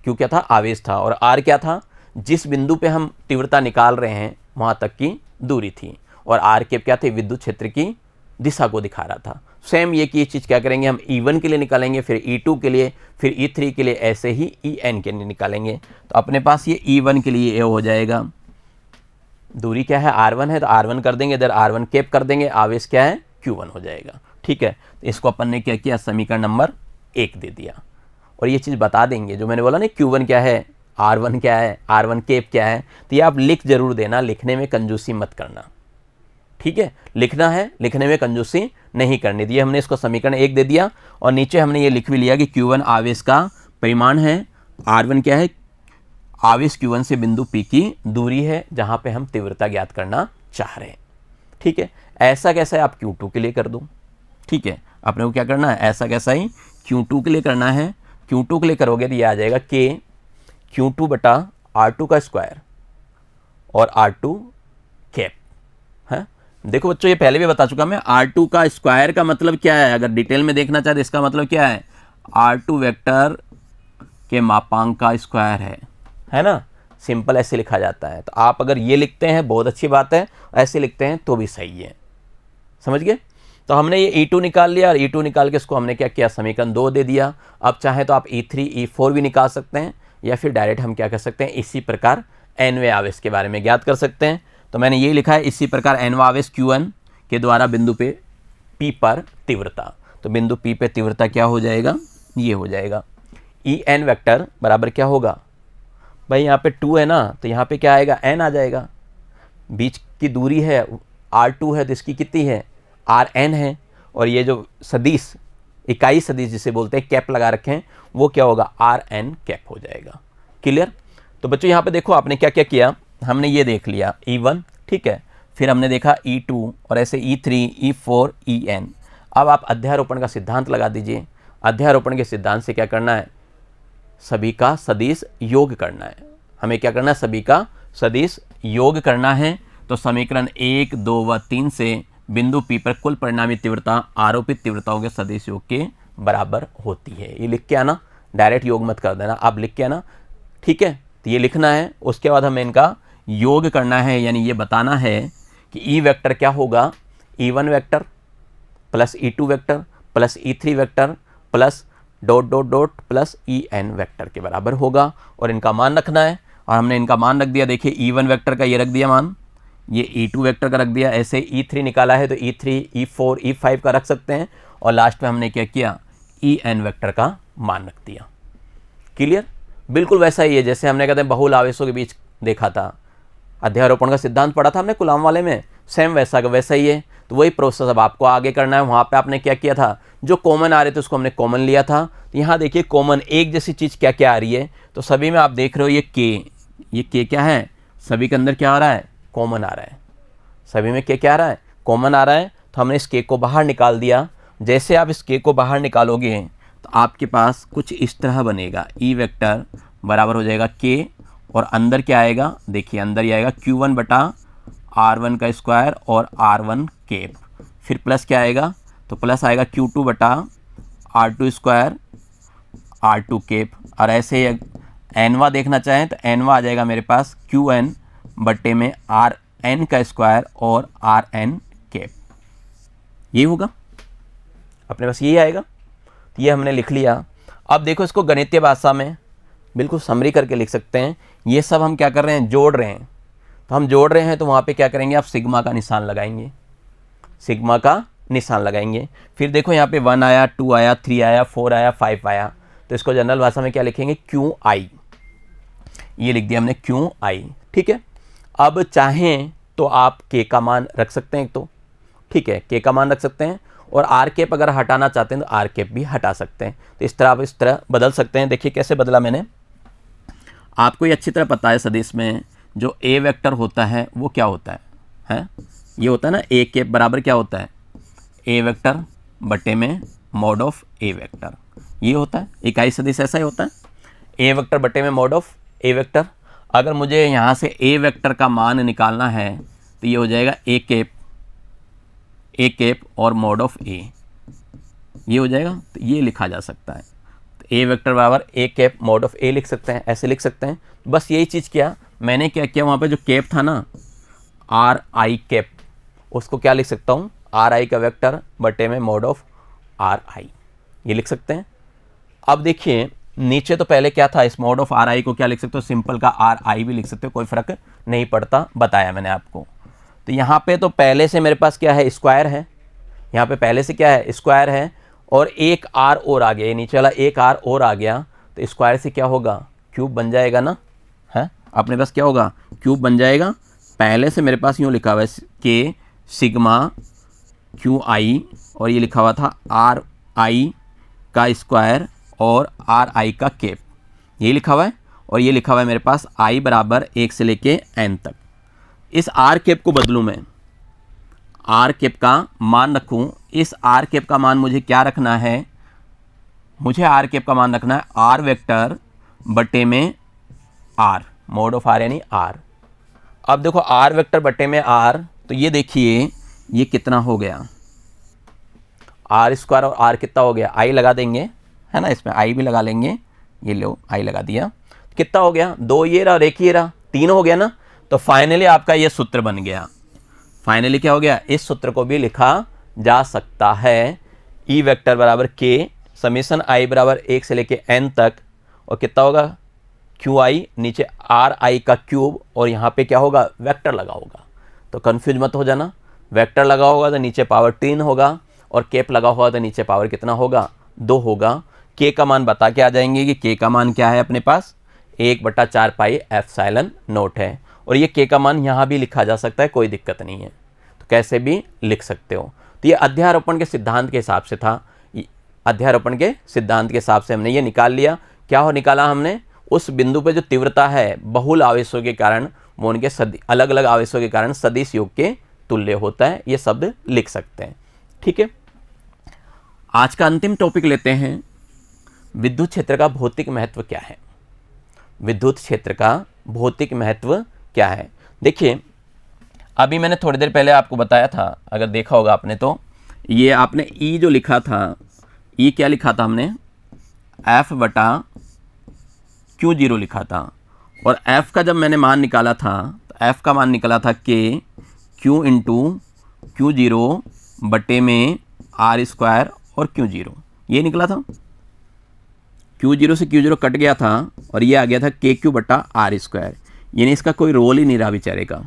क्यों क्या था, आवेश था, और R क्या था, जिस बिंदु पे हम तीव्रता निकाल रहे हैं वहाँ तक की दूरी थी, और R केप क्या थे, विद्युत क्षेत्र की दिशा को दिखा रहा था। सेम ये की चीज़ क्या करेंगे, हम E1 के लिए निकालेंगे, फिर E2 के लिए, फिर E3 के लिए, ऐसे ही En के लिए निकालेंगे। तो अपने पास ये E1 के लिए ये हो जाएगा, दूरी क्या है R1 है, तो R1 कर देंगे, इधर R1 केप कर देंगे, आवेश क्या है Q1 हो जाएगा। ठीक है, तो इसको अपन ने क्या किया, समीकरण नंबर 1 दे दिया। और ये चीज़ बता देंगे जो मैंने बोला ना, Q1 क्या है, R1 क्या है, R1 केप क्या है, तो ये आप लिख जरूर देना, लिखने में कंजूसी मत करना। ठीक है, लिखना है, लिखने में कंजूसी नहीं करनी। दिए हमने इसको समीकरण 1 दे दिया, और नीचे हमने ये लिख भी लिया कि Q1 आवेश का परिमाण है, R1 क्या है, आवेश Q1 से बिंदु P की दूरी है जहां पे हम तीव्रता ज्ञात करना चाह रहे हैं। ठीक है, ऐसा कैसा है, आप Q2 के लिए कर दो। ठीक है, अपने को क्या करना है, ऐसा कैसा ही Q2 के लिए करना है। Q2 के लिए करोगे तो ये आ जाएगा K Q2 बटा R2 का स्क्वायर और R2 कैप है। देखो बच्चों, ये पहले भी बता चुका मैं, R2 का स्क्वायर का मतलब क्या है, अगर डिटेल में देखना चाहते इसका मतलब क्या है, R2 वेक्टर के मापांक का स्क्वायर है ना, सिंपल ऐसे लिखा जाता है। तो आप अगर ये लिखते हैं बहुत अच्छी बात है, ऐसे लिखते हैं तो भी सही है, समझ गए। तो हमने ये E2 निकाल लिया, और E2 निकाल के इसको हमने क्या किया, समीकरण 2 दे दिया। अब चाहे तो आप E3 E4 भी निकाल सकते हैं, या फिर डायरेक्ट हम क्या कर सकते हैं, इसी प्रकार nवें आवेश के बारे में ज्ञात कर सकते हैं। तो मैंने यही लिखा है, इसी प्रकार nवां आवेश Q1 के द्वारा बिंदु पे P पर तीव्रता। तो बिंदु P पे तीव्रता क्या हो जाएगा, ये हो जाएगा En वेक्टर बराबर क्या होगा भाई, यहाँ पे 2 है ना, तो यहाँ पे क्या आएगा, n आ जाएगा। बीच की दूरी है R2 है, तो इसकी कितनी है, Rn है, और ये जो सदिश, इकाई सदिश जिसे बोलते हैं, कैप लगा रखे हैं, वो क्या होगा, Rn कैप हो जाएगा। क्लियर। तो बच्चों यहाँ पे देखो आपने क्या क्या किया, हमने ये देख लिया E1, ठीक है, फिर हमने देखा E2, और ऐसे E3 E4 En। अब आप अध्यारोपण का सिद्धांत लगा दीजिए। अध्यारोपण के सिद्धांत से क्या करना है, सभी का सदिश योग करना है। हमें क्या करना है, सभी का सदिश योग करना है। तो समीकरण 1, 2 व 3 से बिंदु P पर कुल परिणामी तीव्रता आरोपित तीव्रताओं के सदिश योग के बराबर होती है। ये लिख के आना, डायरेक्ट योग मत कर देना, आप लिख के आना। ठीक है, तो ये लिखना है, उसके बाद हमें इनका योग करना है, यानी ये बताना है कि E वेक्टर क्या होगा, E1 vector plus E2 vector plus E3 vector plus dot dot dot plus En vector के बराबर होगा, और इनका मान रखना है। और हमने इनका मान रख दिया, देखिए E1 वेक्टर का ये रख दिया मान, ये E2 वेक्टर का रख दिया, ऐसे E3 निकाला है तो E3 E4 E5 का रख सकते हैं, और लास्ट में हमने क्या किया, En वेक्टर का मान रख दिया। क्लियर, बिल्कुल वैसा ही है जैसे हमने कहते हैं बहुल आवेशों के बीच देखा था, अध्यारोपण का सिद्धांत पढ़ा था हमने कूलाम वाले में, सेम वैसा का वैसा ही है। तो वही प्रोसेस अब आपको आगे करना है। वहाँ पे आपने क्या किया था, जो कॉमन आ रहे थे उसको हमने कॉमन लिया था। तो यहाँ देखिए कॉमन एक जैसी चीज़ क्या क्या आ रही है, तो सभी में आप देख रहे हो ये के क्या है, सभी के अंदर क्या आ रहा है, कॉमन आ रहा है। सभी में क्या आ रहा है, कॉमन आ रहा है। तो हमने इस के को बाहर निकाल दिया। जैसे आप इस के को बाहर निकालोगे तो आपके पास कुछ इस तरह बनेगा, ई वेक्टर बराबर हो जाएगा के, और अंदर क्या आएगा, देखिए अंदर ही आएगा Q1 बटा R1 का स्क्वायर और R1 केप, फिर प्लस क्या आएगा, तो प्लस आएगा Q2 बटा R2 स्क्वायर R2 केप, और ऐसे एनवा देखना चाहें तो एनवा आ जाएगा मेरे पास Qn बटे में Rn का स्क्वायर और Rn केप, ये होगा अपने पास, यही आएगा। तो ये हमने लिख लिया। अब देखो इसको गणितीय भाषा में बिल्कुल समरी करके लिख सकते हैं। ये सब हम क्या कर रहे हैं, जोड़ रहे हैं। तो हम जोड़ रहे हैं तो वहाँ पे क्या करेंगे, आप सिग्मा का निशान लगाएंगे, सिग्मा का निशान लगाएंगे। फिर देखो यहाँ पे 1 आया, 2 आया, 3 आया, 4 आया, 5 आया, तो इसको जनरल भाषा में क्या लिखेंगे, क्यू आई। ये लिख दिया हमने क्यू आई। ठीक है, अब चाहें तो आप के का मान रख सकते हैं, तो ठीक है के का मान रख सकते हैं, और आर कैप अगर हटाना चाहते हैं तो आर कैप भी हटा सकते हैं। तो इस तरह आप इस तरह बदल सकते हैं। देखिए कैसे बदला मैंने, आपको ये अच्छी तरह पता है सदिश में जो ए वेक्टर होता है वो क्या होता है? ये होता है ना, ए कैप बराबर क्या होता है, ए वेक्टर बटे में मॉड ऑफ ए वेक्टर। ये होता है इकाई सदिश, ऐसा ही होता है, ए वेक्टर बटे में मॉड ऑफ ए वेक्टर। अगर मुझे यहाँ से ए वेक्टर का मान निकालना है तो ये हो जाएगा ए कैप और मॉड ऑफ ए, ये हो जाएगा। तो ये लिखा जा सकता है, तो ए वेक्टर बराबर ए कैप मॉड ऑफ ए लिख सकते हैं, ऐसे लिख सकते हैं। बस यही चीज़ किया मैंने, क्या किया वहाँ पे जो कैप था ना आर आई कैप, उसको क्या लिख सकता हूँ, आर आई का वेक्टर बटे में मॉड ऑफ आर आई, ये लिख सकते हैं। अब देखिए नीचे तो पहले क्या था, इस मॉड ऑफ आर आई को क्या लिख सकते हो, सिंपल का आर आई भी लिख सकते हो, कोई फर्क नहीं पड़ता, बताया मैंने आपको। तो यहाँ पे तो पहले से मेरे पास क्या है, स्क्वायर है, यहाँ पे पहले से क्या है, स्क्वायर है, और एक आर और आ गया, नीचे वाला एक आर और आ गया, तो स्क्वायर से क्या होगा, क्यूब बन जाएगा ना, है अपने पास क्या होगा, क्यूब बन जाएगा। पहले से मेरे पास यूँ लिखा हुआ है के सिग्मा क्यू आई, और ये लिखा हुआ था आर आई का स्क्वायर और आर आई का कैप, ये लिखा हुआ है, और ये लिखा हुआ है मेरे पास आई बराबर 1 से लेके n तक। इस आर कैप को बदलूँ मैं, आर कैप का मान रखूँ, इस आर कैप का मान मुझे क्या रखना है, मुझे आर कैप का मान रखना है आर वेक्टर बटे में आर, मॉड ऑफ आर यानी आर। अब देखो आर वेक्टर बटे में आर, तो ये देखिए ये कितना हो गया, आर स्क्वायर और आर कितना हो गया, आई लगा देंगे, है ना, इसमें आई भी लगा लेंगे, ये लो आई लगा दिया, कितना हो गया, 2 ये रहा और 1 ये रहा, 3 हो गया ना। तो फाइनली आपका ये सूत्र बन गया, फाइनली क्या हो गया, इस सूत्र को भी लिखा जा सकता है, ई वेक्टर बराबर के समीशन आई बराबर 1 से लेके n तक, और कितना होगा क्यू आई, नीचे आर आई का क्यूब, और यहाँ पे क्या होगा, वेक्टर लगा होगा। तो कंफ्यूज मत हो जाना, वेक्टर लगा होगा तो नीचे पावर 3 होगा, और कैप लगा होगा तो नीचे पावर कितना होगा, 2 होगा। के का मान बता के आ जाएंगे कि के का मान क्या है, अपने पास 1/4 पाई एप्सिलॉन नॉट है, और ये के का मान यहाँ भी लिखा जा सकता है, कोई दिक्कत नहीं है, तो कैसे भी लिख सकते हो। तो ये अध्यारोपण के सिद्धांत के हिसाब से था, अध्यारोपण के सिद्धांत के हिसाब से हमने ये निकाल लिया। क्या हो निकाला हमने, उस बिंदु पे जो तीव्रता है बहुल आवेशों के कारण, वो उनके अलग अलग आवेशों के कारण सदिश योग के तुल्य होता है, ये शब्द लिख सकते हैं। ठीक है, आज का अंतिम टॉपिक लेते हैं, विद्युत क्षेत्र का भौतिक महत्व क्या है। विद्युत क्षेत्र का भौतिक महत्व क्या है, देखिए अभी मैंने थोड़ी देर पहले आपको बताया था, अगर देखा होगा आपने, तो ये आपने ई जो लिखा था, ई क्या लिखा था हमने, एफ बटा क्यू जीरो लिखा था, और एफ का जब मैंने मान निकाला था तो एफ का मान निकला था के क्यू इंटू क्यू जीरो बटे में आर स्क्वायर और क्यू जीरो, ये निकला था। क्यू जीरो से क्यू जीरो कट गया था, और ये आ गया था के क्यू बटा आर स्क्वायर, यानी इसका कोई रोल ही नहीं रहा बेचारे का।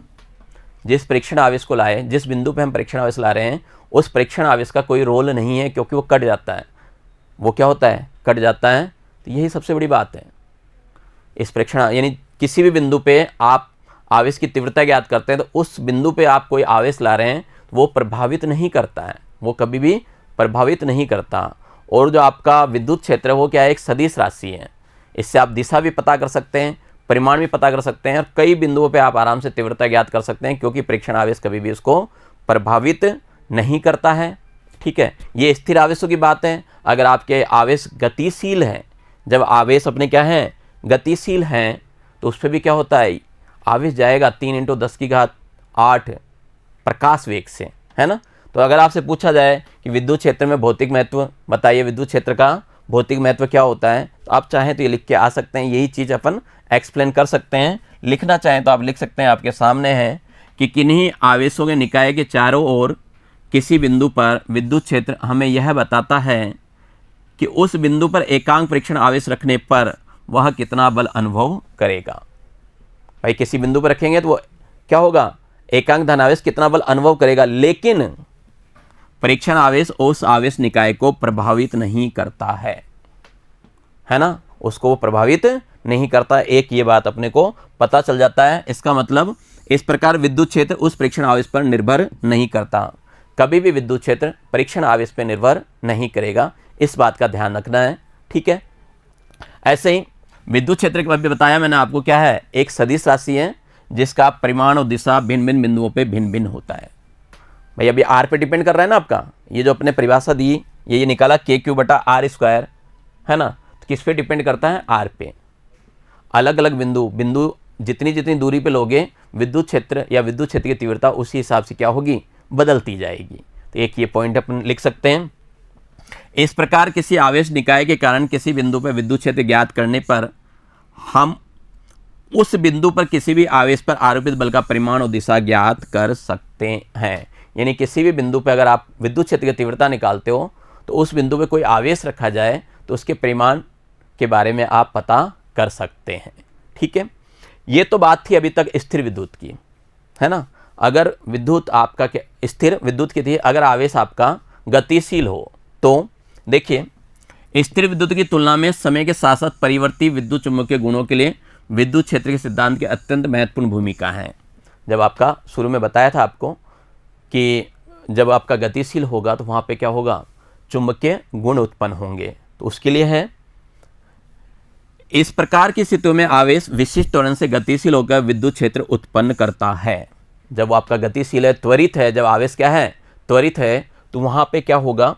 जिस परीक्षण आवेश को लाए, जिस बिंदु पे हम परीक्षण आवेश ला रहे हैं, उस परीक्षण आवेश का कोई रोल नहीं है, क्योंकि वो कट जाता है। वो क्या होता है, कट जाता है। तो यही सबसे बड़ी बात है इस परीक्षण, यानी किसी भी बिंदु पे आप आवेश की तीव्रता ज्ञात करते हैं, तो उस बिंदु पे आप कोई आवेश ला रहे हैं, वो प्रभावित नहीं करता है, वो कभी भी प्रभावित नहीं करता। और जो आपका विद्युत क्षेत्र है वो क्या है, एक सदिश राशि है। इससे आप दिशा भी पता कर सकते हैं, परिमाण भी पता कर सकते हैं, और कई बिंदुओं पे आप आराम से तीव्रता ज्ञात कर सकते हैं, क्योंकि परीक्षण आवेश कभी भी उसको प्रभावित नहीं करता है। ठीक है, ये स्थिर आवेशों की बात है। अगर आपके आवेश गतिशील है, जब आवेश अपने क्या है, गतिशील हैं, तो उस पर भी क्या होता है, आवेश जाएगा 3 × 10⁸ प्रकाश वेग से, है ना। तो अगर आपसे पूछा जाए कि विद्युत क्षेत्र में भौतिक महत्व बताइए, विद्युत क्षेत्र का भौतिक महत्व क्या होता है, तो आप चाहें तो ये लिख के आ सकते हैं, यही चीज़ अपन एक्सप्लेन कर सकते हैं। लिखना चाहें तो आप लिख सकते हैं, आपके सामने है कि किन्हीं आवेशों के निकाय के चारों ओर किसी बिंदु पर विद्युत क्षेत्र हमें यह बताता है कि उस बिंदु पर एकांक परीक्षण आवेश रखने पर वह कितना बल अनुभव करेगा। भाई किसी बिंदु पर रखेंगे तो वो क्या होगा, एकांक धनावेश कितना बल अनुभव करेगा। लेकिन परीक्षण आवेश उस आवेश निकाय को प्रभावित नहीं करता है ना, उसको वो प्रभावित नहीं करता। एक ये बात अपने को पता चल जाता है। इसका मतलब इस प्रकार विद्युत क्षेत्र उस परीक्षण आवेश पर निर्भर नहीं करता। कभी भी विद्युत क्षेत्र परीक्षण आवेश पर निर्भर नहीं करेगा, इस बात का ध्यान रखना है। ठीक है, ऐसे ही विद्युत क्षेत्र के बारे में बताया मैंने आपको, क्या है, एक सदिश राशि है जिसका परिमाण और दिशा भिन्न भिन्न बिंदुओं पे भिन्न भिन्न होता है। भाई अभी आर पे डिपेंड कर रहा है ना आपका, ये जो अपने परिभाषा दी, ये निकाला KQ/R², है ना, तो किस पे डिपेंड करता है, आर पे। अलग अलग बिंदु जितनी जितनी दूरी पे लोगे, विद्युत क्षेत्र या विद्युत क्षेत्र की तीव्रता उसी हिसाब से क्या होगी, बदलती जाएगी। तो एक ये पॉइंट अपन लिख सकते हैं। इस प्रकार किसी आवेश निकाय के कारण किसी बिंदु पर विद्युत क्षेत्र ज्ञात करने पर हम उस बिंदु पर किसी भी आवेश पर आरोपित बल का परिमाण और दिशा ज्ञात कर सकते हैं। यानी किसी भी बिंदु पर अगर आप विद्युत क्षेत्र की तीव्रता निकालते हो तो उस बिंदु पर कोई आवेश रखा जाए तो उसके परिमाण के बारे में आप पता कर सकते हैं। ठीक है, ये तो बात थी अभी तक स्थिर विद्युत की, है ना। अगर विद्युत आपका स्थिर विद्युत की थी, अगर आवेश आपका गतिशील हो तो देखिए, स्थिर विद्युत की तुलना में समय के साथ साथ परिवर्ती विद्युत चुंबकीय गुणों के लिए विद्युत क्षेत्र के सिद्धांत की अत्यंत महत्वपूर्ण भूमिका है। जब आपका शुरू में बताया था आपको कि जब आपका गतिशील होगा तो वहाँ पे क्या होगा, चुंबकीय गुण उत्पन्न होंगे। तो उसके लिए है, इस प्रकार की स्थितियों में आवेश विशिष्ट त्वरण से गतिशील होकर विद्युत क्षेत्र उत्पन्न करता है। जब वो आपका गतिशील है, त्वरित है, जब आवेश क्या है, त्वरित है, तो वहाँ पे क्या होगा,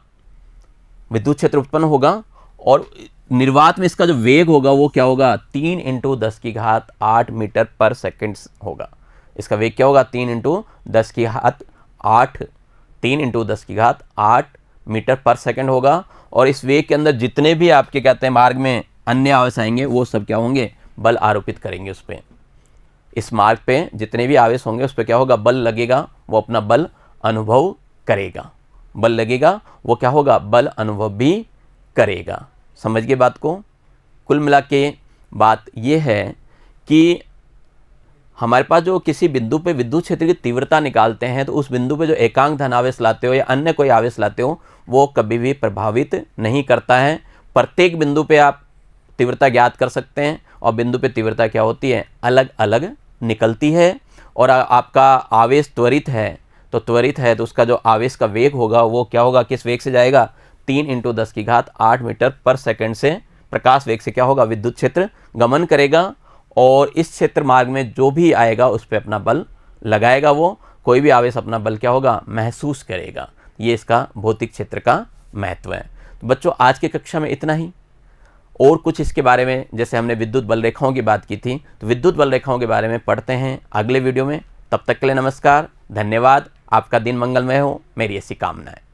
विद्युत क्षेत्र उत्पन्न होगा। और निर्वात में इसका जो वेग होगा वो क्या होगा, 3 × 10⁸ मीटर पर सेकंड होगा। इसका वेग क्या होगा, 3 × 10⁸ मीटर पर सेकंड होगा। और इस वेग के अंदर जितने भी आपके कहते हैं मार्ग में अन्य आवेश आएंगे वो सब क्या होंगे, बल आरोपित करेंगे उस पर। इस मार्ग पे जितने भी आवेश होंगे उस पर क्या होगा, बल लगेगा, वो अपना बल अनुभव करेगा। बल लगेगा, वो क्या होगा, बल अनुभव भी करेगा। समझ गए बात को। कुल मिला के बात ये है कि हमारे पास जो किसी बिंदु पे विद्युत क्षेत्र की तीव्रता निकालते हैं तो उस बिंदु पे जो एकांक धन आवेश लाते हो या अन्य कोई आवेश लाते हो वो कभी भी प्रभावित नहीं करता है। प्रत्येक बिंदु पे आप तीव्रता ज्ञात कर सकते हैं और बिंदु पे तीव्रता क्या होती है, अलग अलग निकलती है। और आपका आवेश त्वरित है तो उसका जो आवेश का वेग होगा वो क्या होगा, किस वेग से जाएगा, 3 × 10⁸ मीटर पर सेकंड से प्रकाश वेग से क्या होगा, विद्युत क्षेत्र गमन करेगा। और इस क्षेत्र मार्ग में जो भी आएगा उस पर अपना बल लगाएगा, वो कोई भी आवेश अपना बल क्या होगा, महसूस करेगा। ये इसका भौतिक क्षेत्र का महत्व है। तो बच्चों आज की कक्षा में इतना ही। और कुछ इसके बारे में, जैसे हमने विद्युत बल रेखाओं की बात की थी, तो विद्युत बल रेखाओं के बारे में पढ़ते हैं अगले वीडियो में। तब तक के लिए नमस्कार, धन्यवाद। आपका दिन मंगलमय हो, मेरी ऐसी कामना है।